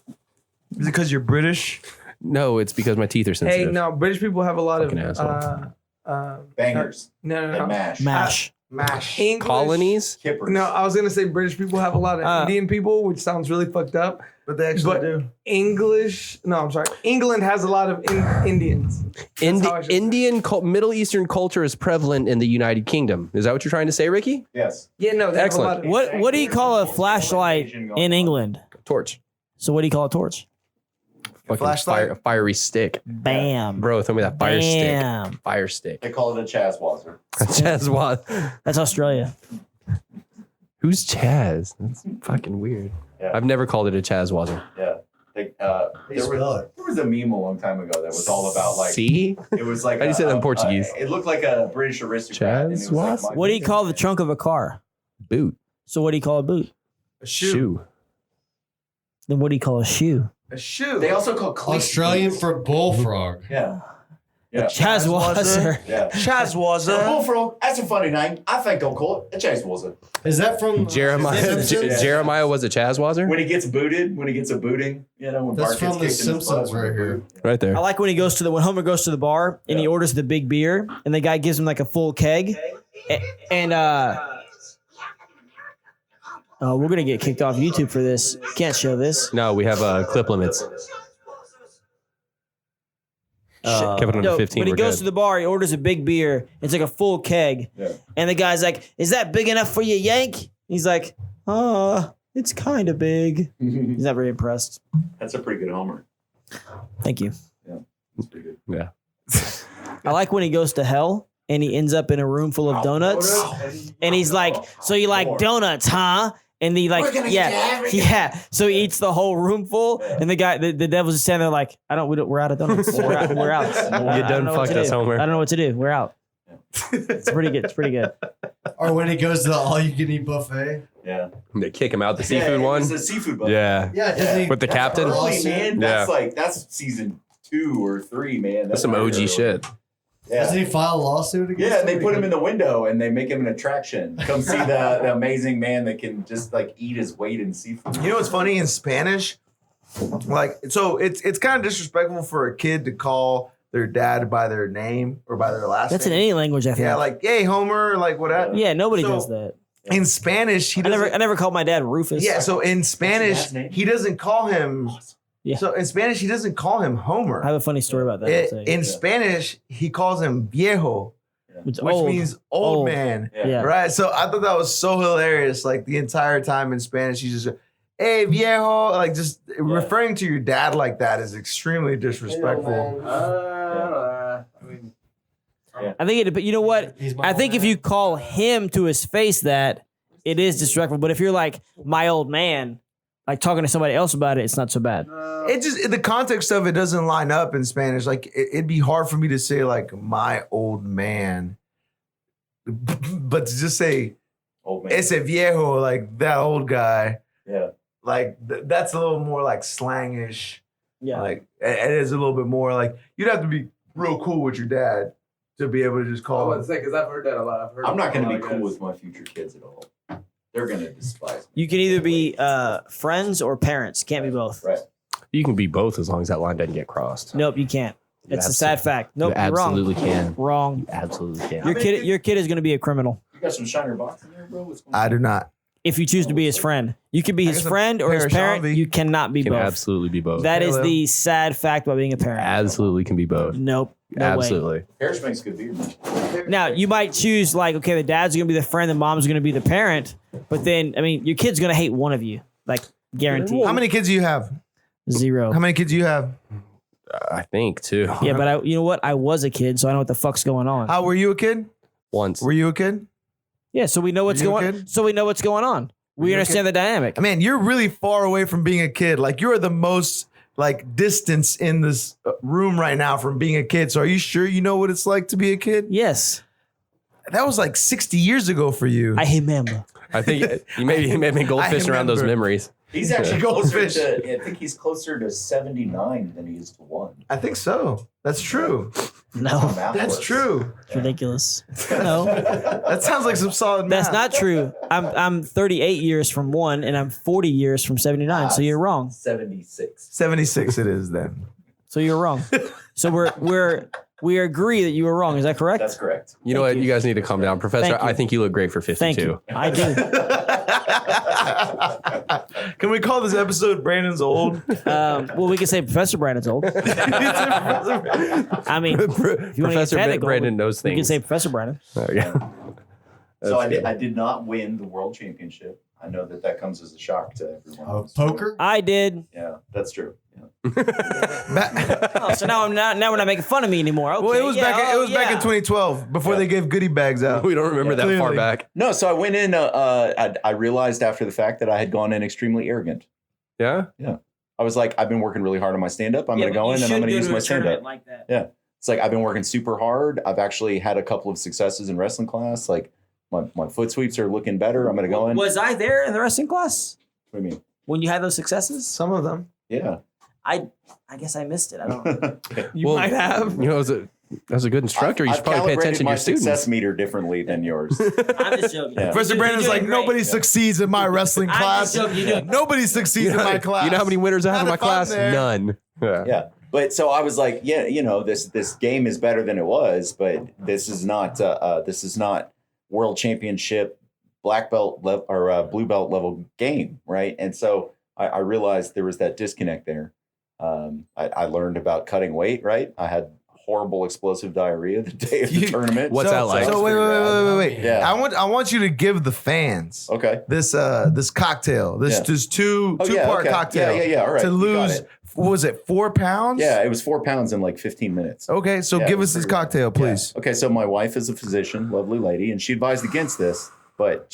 Is it because you're British? No, it's because my teeth are sensitive. Hey, no, British people have a lot Fucking of Bangers. no, And mash. mash. Mash. English. Colonies? Kippers. No, I was gonna say British people have a lot of Indian people, which sounds really fucked up. But they actually But do. English, no, I'm sorry. England has a lot of Indians. how I should say Indian Middle Eastern culture is prevalent in the United Kingdom. Is that what you're trying to say, Ricky? Yes. Yeah, no, they Excellent. have a lot of. What do you call a flashlight in England? Torch. So what do you call a torch? Fucking flashlight? a fiery stick. Bam. Bro, throw me that fire Bam. stick. Fire stick. They call it a Chazwazzer. Chaz what? That's Australia. Who's Chaz? That's fucking weird. Yeah. I've never called it a Chazwazzer. Yeah. There was a meme a long time ago that was all about like See? it was like How do you say that in Portuguese? it looked like a British aristocrat. and it was like, Chaz? What do you call the trunk of a car? Boot. So what do you call a boot? A shoe. Shoe. Then what do you call a shoe? A shoe. They also call cleats. Australian for bullfrog. Yeah. Yeah. Chazwazzer. Yeah. Chazwazzer. Bullfrog. That's a funny name. I think I'll call it a Chazwazzer. Is that from Jeremiah. Simpsons? Jeremiah was a Chazwazzer? When he gets booted, when he gets a booting, you know, when That's Bart from The gets kicked in his Simpsons butt. right here. Right there. I like when when Homer goes to the bar and he orders the big beer and the guy gives him like a full keg. And we're gonna get kicked off YouTube for this. Can't show this. No, we have clip limits. Keep it under 15. But he we're goes good. to the bar, he orders a big beer. It's like a full keg. Yeah. And the guy's like, "Is that big enough for you, Yank?" He's like, it's kind of big. He's not very impressed. That's a pretty good homer. Thank you. That's pretty good. Yeah. I like when he goes to hell and he ends up in a room full of donuts. And he's like, "So you like donuts, huh?" And he like, yeah. So he eats the whole room full, and the guy, the devil's just standing there like, we're out of donuts. We're out. You done fucked us, Homer. I don't know what to do. We're out. It's pretty good. It's pretty good. Or when he goes to the all-you-can-eat buffet. Yeah. They kick him out the seafood one. It's a seafood buffet. Yeah. Yeah, doesn't he? With the captain. Early, man. Yeah. That's season 2 or 3, man. That's some OG shit. Doesn't Yeah. he file a lawsuit against Yeah, and they him? put him in the window and they make him an attraction. Come see the amazing man that can just like eat his weight in seafood. You know what's funny in Spanish? Like, so it's kind of disrespectful for a kid to call their dad by their name or by their last That's in name. any language, I think. Yeah, like, hey, Homer, like whatever. Yeah, nobody So, does that. In Spanish, I never called my dad Rufus. Yeah, so in dad's Spanish, name? he doesn't call him. Yeah. So in Spanish, he doesn't call him Homer. I have a funny story about that. I'll tell you. In Spanish, he calls him viejo, It's which old. means old man. Yeah. Right. So I thought that was so hilarious. Like the entire time in Spanish, he's just, hey, viejo. Like just referring to your dad like that is extremely disrespectful. I think but you know what? I think if you call him to his face that, it is disrespectful. But if you're like my old man, like talking to somebody else about it, it's not so bad. It just, the context of it doesn't line up in Spanish. Like it'd be hard for me to say like my old man, but to just say Old man. ese viejo, like that old guy. Yeah. Like that's a little more like slangish. Yeah. Like it is a little bit more like you'd have to be real cool with your dad to be able to just call him. say, because I've heard that a lot. I'm not going to be cool with my future kids at all. They're going to despise me. You can either be friends or parents. Can't be both. Right. You can be both as long as that line doesn't get crossed. Nope, you can't. It's a sad fact. Nope, You you're wrong. absolutely can. Wrong. Absolutely can. Your kid is going to be a criminal You got some Shiner box in there, bro? What's going I on? do not. if you choose to be his friend. You can be I his guess a friend or his pair of parent. Shambi. You cannot be Can both. absolutely be both. That is Hello. the sad fact about being a parent. Absolutely can be both. Nope. No way. Absolutely. Harris makes good beer, man. Now you might choose like, okay, the dad's gonna be the friend, the mom's gonna be the parent, but then I mean, your kid's gonna hate one of you, like guaranteed. How many kids do you have? 0. How many kids do you have? I think too. Yeah, but you know what? I was a kid, so I know what the fuck's going on. How were you a kid? Once. Were you a kid? Yeah, so we know what's you a going. kid? So we know what's going on. We you a understand the dynamic. I mean, you're really far away from being a kid. Like you're the most like distance in this room right now from being a kid. So are you sure you know what it's like to be a kid? Yes, That was like 60 years ago for you. I remember. I think he may have been goldfishing around those remember. memories. He's actually Goldfish. closer to, I think he's closer to 79 than he is to 1. I think so. That's true. No, That's true. it's ridiculous. No, That sounds like some solid math. that's not true. I'm 38 years from 1, and I'm 40 years from 79. So you're wrong. 76. 76 it is then. So you're wrong. So we agree that you were wrong. Is that correct? That's correct. You know what? You guys need to calm down, Professor. Thank you. I think you look great for 52. Thank you. I do. Can we call this episode Brandon's old? Well, we can say Professor Brandon's old. I mean, if you want to get Professor technical, Brandon knows we can things. say Professor Brandon. Oh, yeah. So I That's good. did not win the world championship. I know that comes as a shock to everyone. Poker? I did. Yeah, that's true. Yeah. Oh, so now we're not making fun of me anymore. Okay, Well, it was back in yeah. 2012 before they gave goodie bags out. We don't remember that far Clearly. back. No, so I went in. I realized after the fact that I had gone in extremely arrogant. Yeah? I was like, I've been working really hard on my stand up. I'm Yeah, going to go but in you and I'm should going to go use to my a stand tournament up. like that. Yeah. It's like I've been working super hard. I've actually had a couple of successes in wrestling class. Like my foot sweeps are looking better. I'm going to go in. Was I there in the wrestling class What do you mean? when you had those successes? Some of them. Yeah. I guess I missed it. I don't. You might have. You know, as a good instructor, you should probably pay attention to my your success students. meter differently than yours. I'm just joking. Yeah. Professor You're Brandon's doing like, great. nobody succeeds in my wrestling I'm class. just joking. You're doing Nobody succeeds in my class. You know how many winners I have in Not my if I'm class? there. None. Yeah. Yeah. But so I was like, yeah, you know, this game is better than it was, but this is not world championship black belt or blue belt level game, right? And so I realized there was that disconnect there. I learned about cutting weight, right? I had horrible explosive diarrhea the day of the tournament. What's that like? So wait. Yeah. I want you to give the fans Okay. this cocktail. This Yeah. two-part okay. cocktail. Yeah. All right. To You got lose, it. what was it 4 pounds? Yeah, it was 4 pounds in like 15 minutes. Okay, so Yeah, give it us was this pretty rough. cocktail, please. Yeah. Okay, so my wife is a physician, lovely lady, and she advised against this, but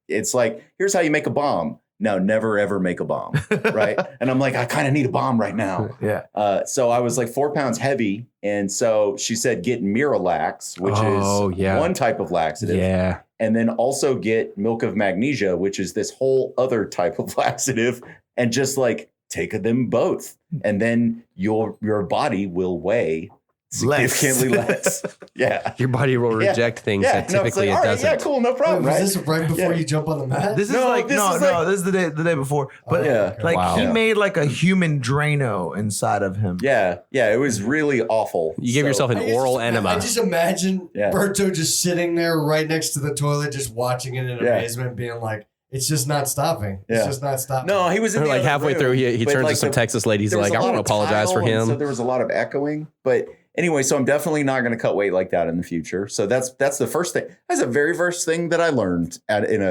it's like, here's how you make a bomb. No, never ever make a bomb, right? And I'm like, I kind of need a bomb right now. Yeah. So I was like 4 pounds heavy, and so she said get Miralax, which is one type of laxative. Yeah. And then also get milk of magnesia, which is this whole other type of laxative, and just like take them both, and then your body will weigh significantly less. Yeah. Your body will reject things that no, it's typically like, it all right, doesn't. yeah, cool, no problem. Was Right? this right before Yeah. you jump on the mat? This is No, like this no, is no. like- This is the day before. But yeah. like Wow. he Yeah. made like a human Drano inside of him. Yeah, it was really awful. You give yourself an oral enema. I just imagine Yeah. Berto just sitting there right next to the toilet, just watching it in Yeah. amazement, being like, it's just not stopping. It's Yeah. just not stopping. No, he was in Or the like other halfway room, through, he but turns like to some the- Texas lady. He's there was like, a I lot want to of apologize for tile, and him. So there was a lot of echoing. But anyway, so I'm definitely not going to cut weight like that in the future. So that's the first thing. That's the very first thing that I learned in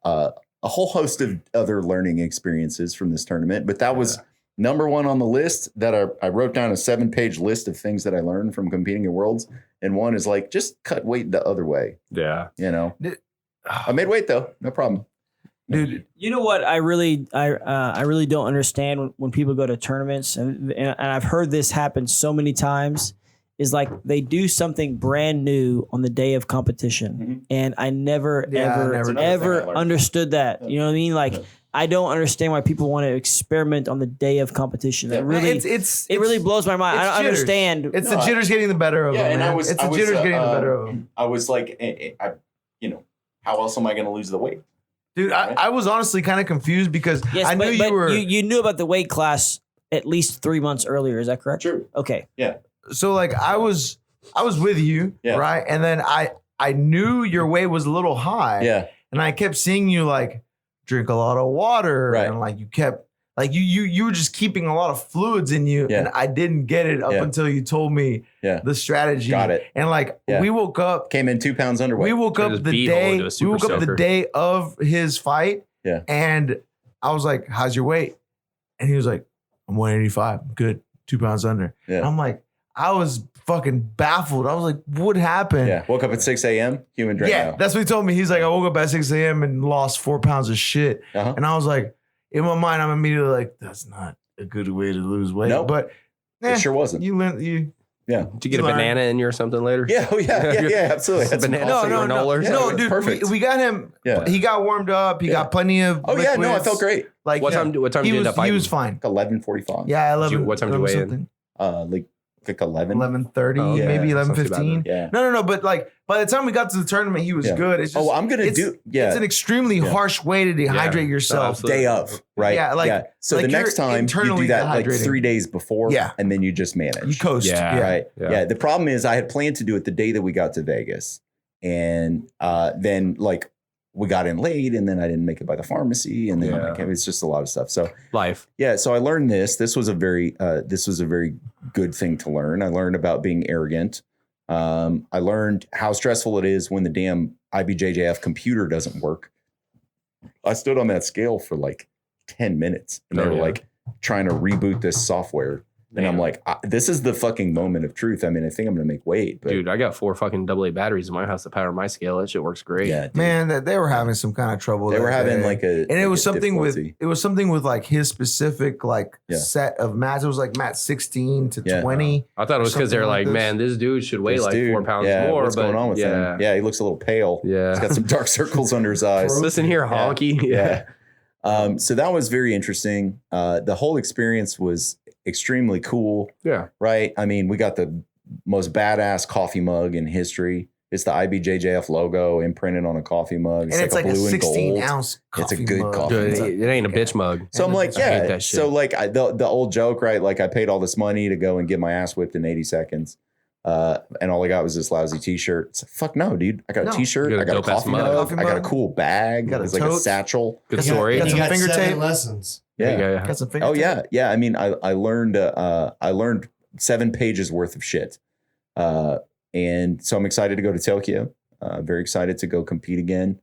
a whole host of other learning experiences from this tournament. But that was number one on the list that I wrote down a 7-page list of things that I learned from competing in Worlds. And one is like, just cut weight the other way. Yeah. You know, I made weight though. No problem. Dude, You know what? I really don't understand when people go to tournaments, and I've heard this happen so many times. Is like they do something brand new on the day of competition, and I never ever understood that. You know what I mean? Like I don't understand why people want to experiment on the day of competition. It really it really blows my mind. I don't jitters. understand. It's the jitters getting the better of Yeah, him. and Man. It's the jitters getting the better of him. I was like, how else am I going to lose the weight? Dude, I was honestly kind of confused because Yes, I knew but you were. you knew about the weight class at least 3 months earlier. Is that correct? True. Okay. Yeah. So like I was with you, Yeah. right? And then I knew your weight was a little high. Yeah. And I kept seeing you like drink a lot of water. Right. And like you kept like you were just keeping a lot of fluids in you. Yeah. And I didn't get it up Yeah. until you told me Yeah. the strategy. Got it. And like Yeah. we woke up. Came in 2 pounds underweight. We woke It up was the beehole day. into a We super woke up the soaker. day of his fight. Yeah. And I was like, "How's your weight?" And he was like, "I'm 185. I'm good. 2 pounds under." Yeah. And I'm like, I was fucking baffled. I was like, "What happened?" Yeah. Woke up at 6 a.m. Human drink Yeah, now. that's what he told me. He's like, I woke up at 6 a.m. and lost 4 pounds of shit. Uh-huh. And I was like, in my mind, I'm immediately like, that's not a good way to lose weight. Nope. But It sure wasn't. You Yeah. Did you get a banana in you or something later? Yeah. Oh yeah. Absolutely. Had some Banana coffee. granola or Yeah, No, something? dude, perfect. we got him. Yeah. He got warmed up. He got plenty of. Oh yeah, no, I liquids. felt great. Like What time did you he end was, up fighting? he was fine. 11:45. Yeah, 11. What time did you weigh in? something. Like 11. 11:30, Oh, yeah. maybe That's not too bad 11:15. Yeah. No. But like by the time we got to the tournament, he was Yeah. good. It's just, I'm gonna it's, do. Yeah. It's an extremely harsh way to dehydrate yourself. absolutely. Day of, right? Yeah, like- So like the next you're time you internally do that like dehydrating. 3 days before, Yeah. and then you just manage. You coast. Yeah. Right. Yeah. Yeah. The problem is I had planned to do it the day that we got to Vegas. And then like we got in late and then I didn't make it by the pharmacy. And then Yeah. like, it's just a lot of stuff. So Life. yeah, so I learned this. This was a very good thing to learn. I learned about being arrogant. I learned how stressful it is when the damn IBJJF computer doesn't work. I stood on that scale for like 10 minutes and they were like trying to reboot this software. And I'm like, this is the fucking moment of truth. I mean, I think I'm going to make weight. But Dude, I got 4 fucking AA batteries in my house to power my scale. That shit works great. yeah, dude. Man, that they were having some kind of trouble. They that were having day. like a, and it like was a something difficulty. with like his specific like Yeah. set of mats. It was like mat 16 to Yeah. 20. I thought it was because they're Something like like, this. man, this dude should weigh This like dude, 4 pounds yeah, more. What's but going on with him? Yeah, he looks a little pale. Yeah. He's got some dark circles under his eyes. Listen here, honky. Yeah. So that was very interesting. The whole experience was extremely cool. Yeah. Right. I mean, we got the most badass coffee mug in history. It's the IBJJF logo imprinted on a coffee mug. And it's like a blue and 16 gold. ounce coffee It's a good mug. coffee. Dude, it ain't a bitch mug. So I'm like, I hate yeah. that shit. So like the old joke, right? Like I paid all this money to go and get my ass whipped in 80 seconds. And all I got was this lousy t-shirt. It's like, fuck no, dude. I got No. a t-shirt. You got a I got a dope-ass coffee mug. mug. Coffee I got a mug. cool bag. Got a It's like a tote. satchel. Good story. got You some got finger 7 tape? lessons. Yeah. Yeah. Got some finger Oh tape? yeah. Yeah. I mean, I learned 7 pages worth of shit. And so I'm excited to go to Tokyo. Very excited to go compete again.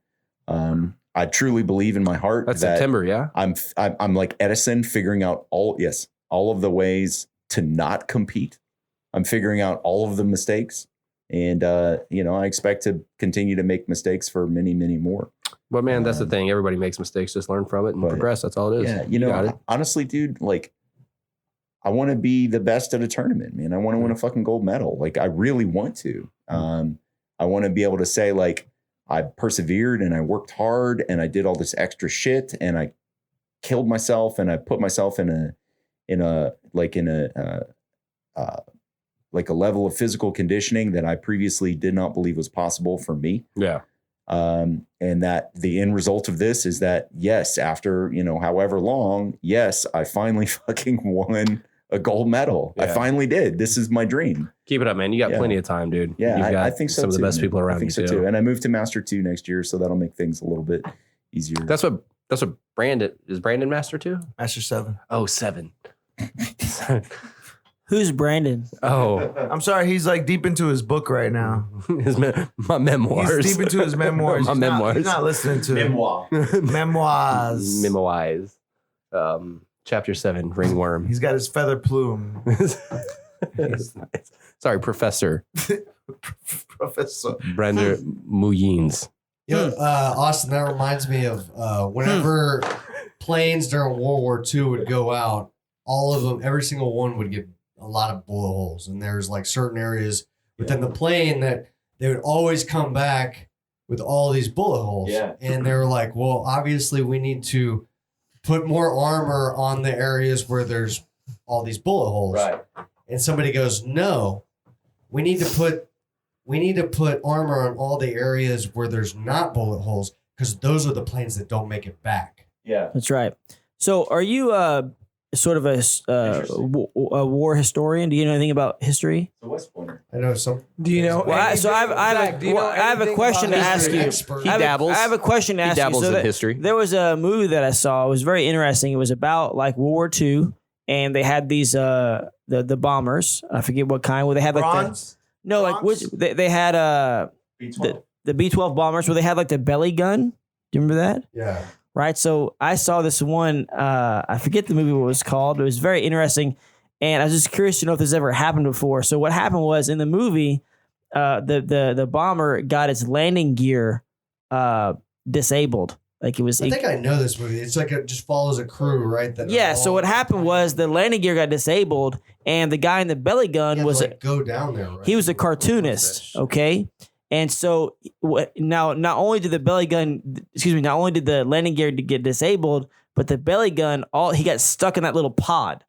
I truly believe in my heart That's that September, yeah? I'm like Edison, figuring out all of the ways to not compete. I'm figuring out all of the mistakes. And, I expect to continue to make mistakes for many, many more. But man, that's the thing. Everybody makes mistakes. Just learn from it and But- progress. That's all it is. Yeah. got it. Honestly, dude, like, I want to be the best at a tournament, man. I want to win a fucking gold medal. Like, I really want to. I want to be able to say, like, I persevered and I worked hard and I did all this extra shit and I killed myself and I put myself in a level of physical conditioning that I previously did not believe was possible for me. Yeah. And that the end result of this is that, yes, after, however long, yes, I finally fucking won a gold medal. I Yeah. finally did. This is my dream. Keep it up, man. You got Yeah. plenty of time, dude. Yeah, You've got I think so some too. of the best man. people around I think you so too. And I moved to Master 2 next year, so that'll make things a little bit easier. That's what Brandon is. Brandon Master 2? Master 7. Oh, 7. Who's Brandon? Oh, I'm sorry, he's like deep into his book right now. my memoirs. He's deep into his memoirs. My He's memoirs. He's not listening to Memoir. memoirs. Memoirs. Chapter 7, Ringworm. He's got his feather plume. Sorry, Professor Professor. Brandon Muyins. Austin, that reminds me of whenever planes during World War II would go out, all of them, every single one would get a lot of bullet holes. And there's like certain areas within the plane that they would always come back with all these bullet holes. Yeah. And they were like, well, obviously we need to put more armor on the areas where there's all these bullet holes. Right. And somebody goes, no, we need to put armor on all the areas where there's not bullet holes because those are the planes that don't make it back. Yeah. That's right. So, are you sort of a war historian? Do you know anything about history? The West Pointer. I know some. Do you know? Well, I anything- Zach, have a question to ask you. Expert. He dabbles. I have a question to He ask you. dabbles So in that- history. There was a movie that I saw. It was very interesting. It was about like World War II, and they had these the bombers. I forget what kind. Where they had like Bronze? like which they had B-12. the B-12 bombers where they had like the belly gun. Do you remember that? Yeah. Right. So I saw this one. I forget the movie what it was called. It was very interesting, and I was just curious to know if this ever happened before. So what happened was in the movie, the bomber got its landing gear disabled. Like it was. I think I know this movie. It's like it just follows a crew, right? That Yeah. So what happened was the landing gear got disabled, and the guy in the belly gun was go down there. Right? he was a cartoonist. Okay. And so now, not only did the landing gear get disabled, but the belly gun, he got stuck in that little pod.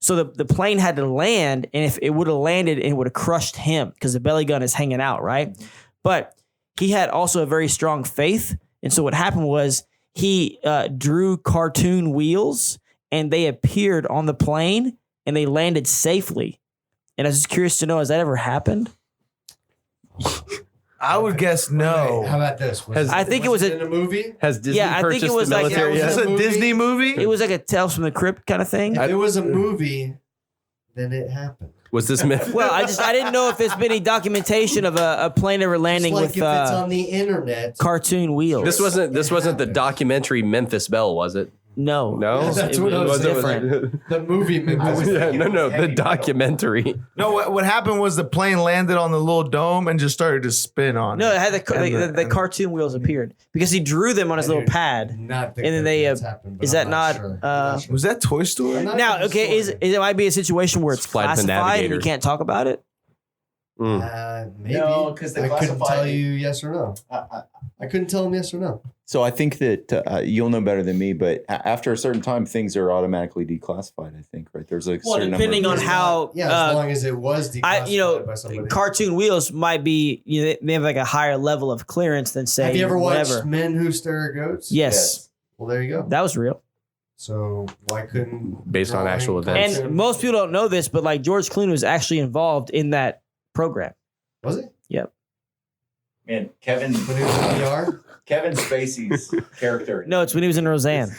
So the plane had to land, and if it would have landed, it would have crushed him because the belly gun is hanging out, right? But he had also a very strong faith, and so what happened was he drew cartoon wheels, and they appeared on the plane, and they landed safely. And I was just curious to know, has that ever happened? I would guess no. Wait, how about this? I think it was in a movie. Has Disney Yeah, I think purchased it was the like- military Is yet? this a Disney movie? It was like a Tales from the Crypt kind of thing. If it was a movie, then it happened. Was this myth? Well, I didn't know if there's been any documentation of a plane ever landing It's like with if it's on the internet. cartoon wheels. This wasn't the documentary Memphis Belle, was it? No. No, That's it what it was was. different. The movie. the documentary. No, what happened was the plane landed on the little dome and just started to spin on No, it. it had the cartoon wheels appeared because he drew them on his little pad. Not And then they, is that not? Was that Toy Story? Now, okay, it might be a situation where it's Flight of the classified and you Navigator. can't talk about it. Maybe. No, 'cause they I couldn't classified tell it. you yes or no. I couldn't tell him yes or no. So I think that you'll know better than me, but after a certain time, things are automatically declassified. I think, right? There's a Well, certain depending number on of how as long as it was declassified by somebody. cartoon wheels might be they have like a higher level of clearance than say Have you ever watched whatever. Men Who Stare at Goats? Yes, Well, there you go. that was real. So why couldn't Based on actual drawing- events. And most people don't know this, but like George Clooney was actually involved in that program. Was it? Yep. Man, Kevin When he was in VR? Kevin Spacey's character. No, it's when he was in Roseanne.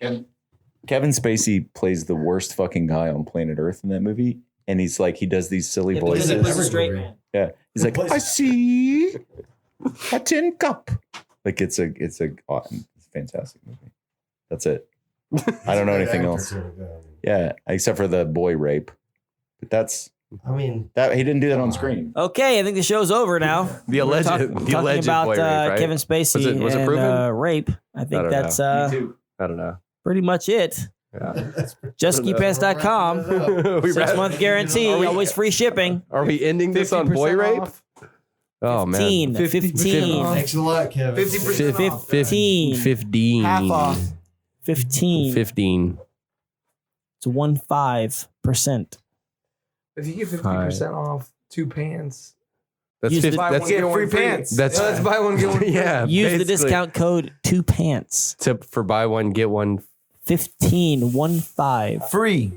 Kevin Spacey plays the worst fucking guy on planet Earth in that movie, and he's like he does these silly Because voices. it was a Every straight movie. man. Yeah, he's like, I see a tin cup. Like it's fantastic movie. That's it. I don't know anything else. Yeah, except for the boy rape, but that's I mean, that he didn't do that on screen. Okay, I think the show's over now. The alleged, Talking alleged about boy rape, right? Kevin Spacey Was it and proven? rape. I think don't that's know. Me too. I don't know. pretty much it. Yeah. JustKeyPants.com. We 6-month guarantee, Are we- always free shipping. Are we ending this on boy 50% rape? off. Oh man. 15. thanks a lot, Kevin. 50% off. 15. 15. Half off. 15. 15. It's 15%. If you get 50% off 2 pants, That's Use the- 50, buy that's one, get free one free. pants. That's Let's buy one, get one free. yeah. Use the basically. discount code 2pants. Tip for buy one get one. 15. Free.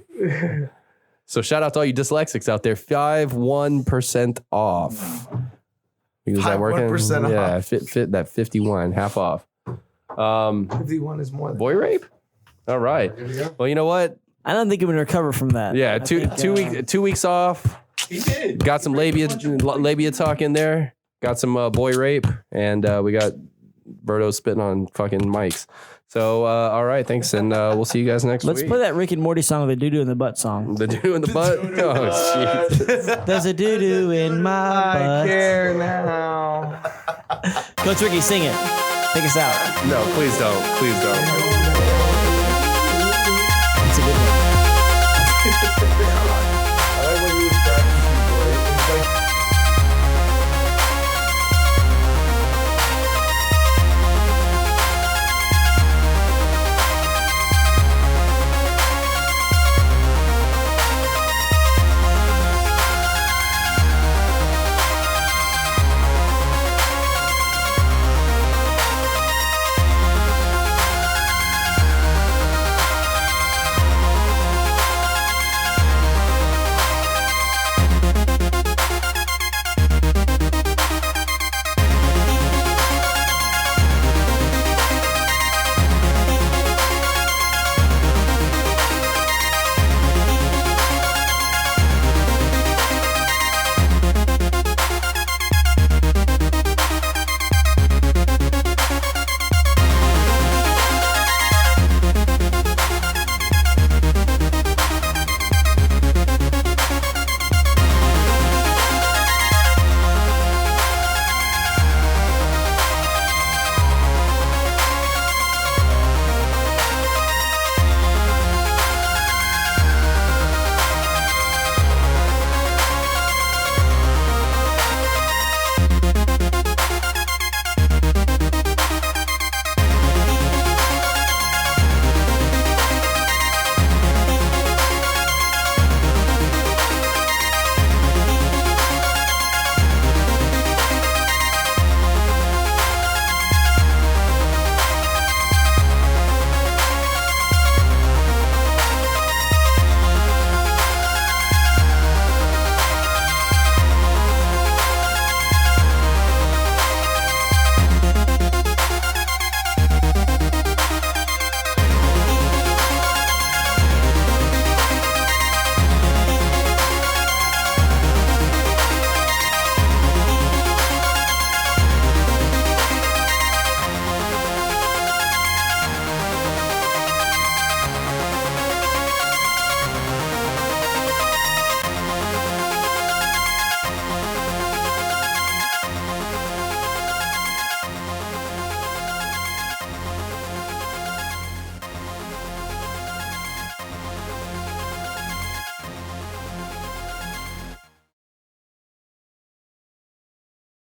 So shout out to all you dyslexics out there. 51% off. Is that working? 51% Yeah, off. fit that 51 half off. 51 is more than Boy rape. All right. Well, you know what? I don't think you can recover from that. Yeah, I two think, two weeks off. He did. Got some labia talk in there. Got some boy rape, and we got Berto spitting on fucking mics. So all right, thanks, and we'll see you guys next Let's week. play that Rick and Morty song, the doo-doo in the butt song. The dude in the butt. Oh shit. There's a doo-doo in my I butt. care now. Coach Ricky, sing it. Take us out. No, please don't. Please don't.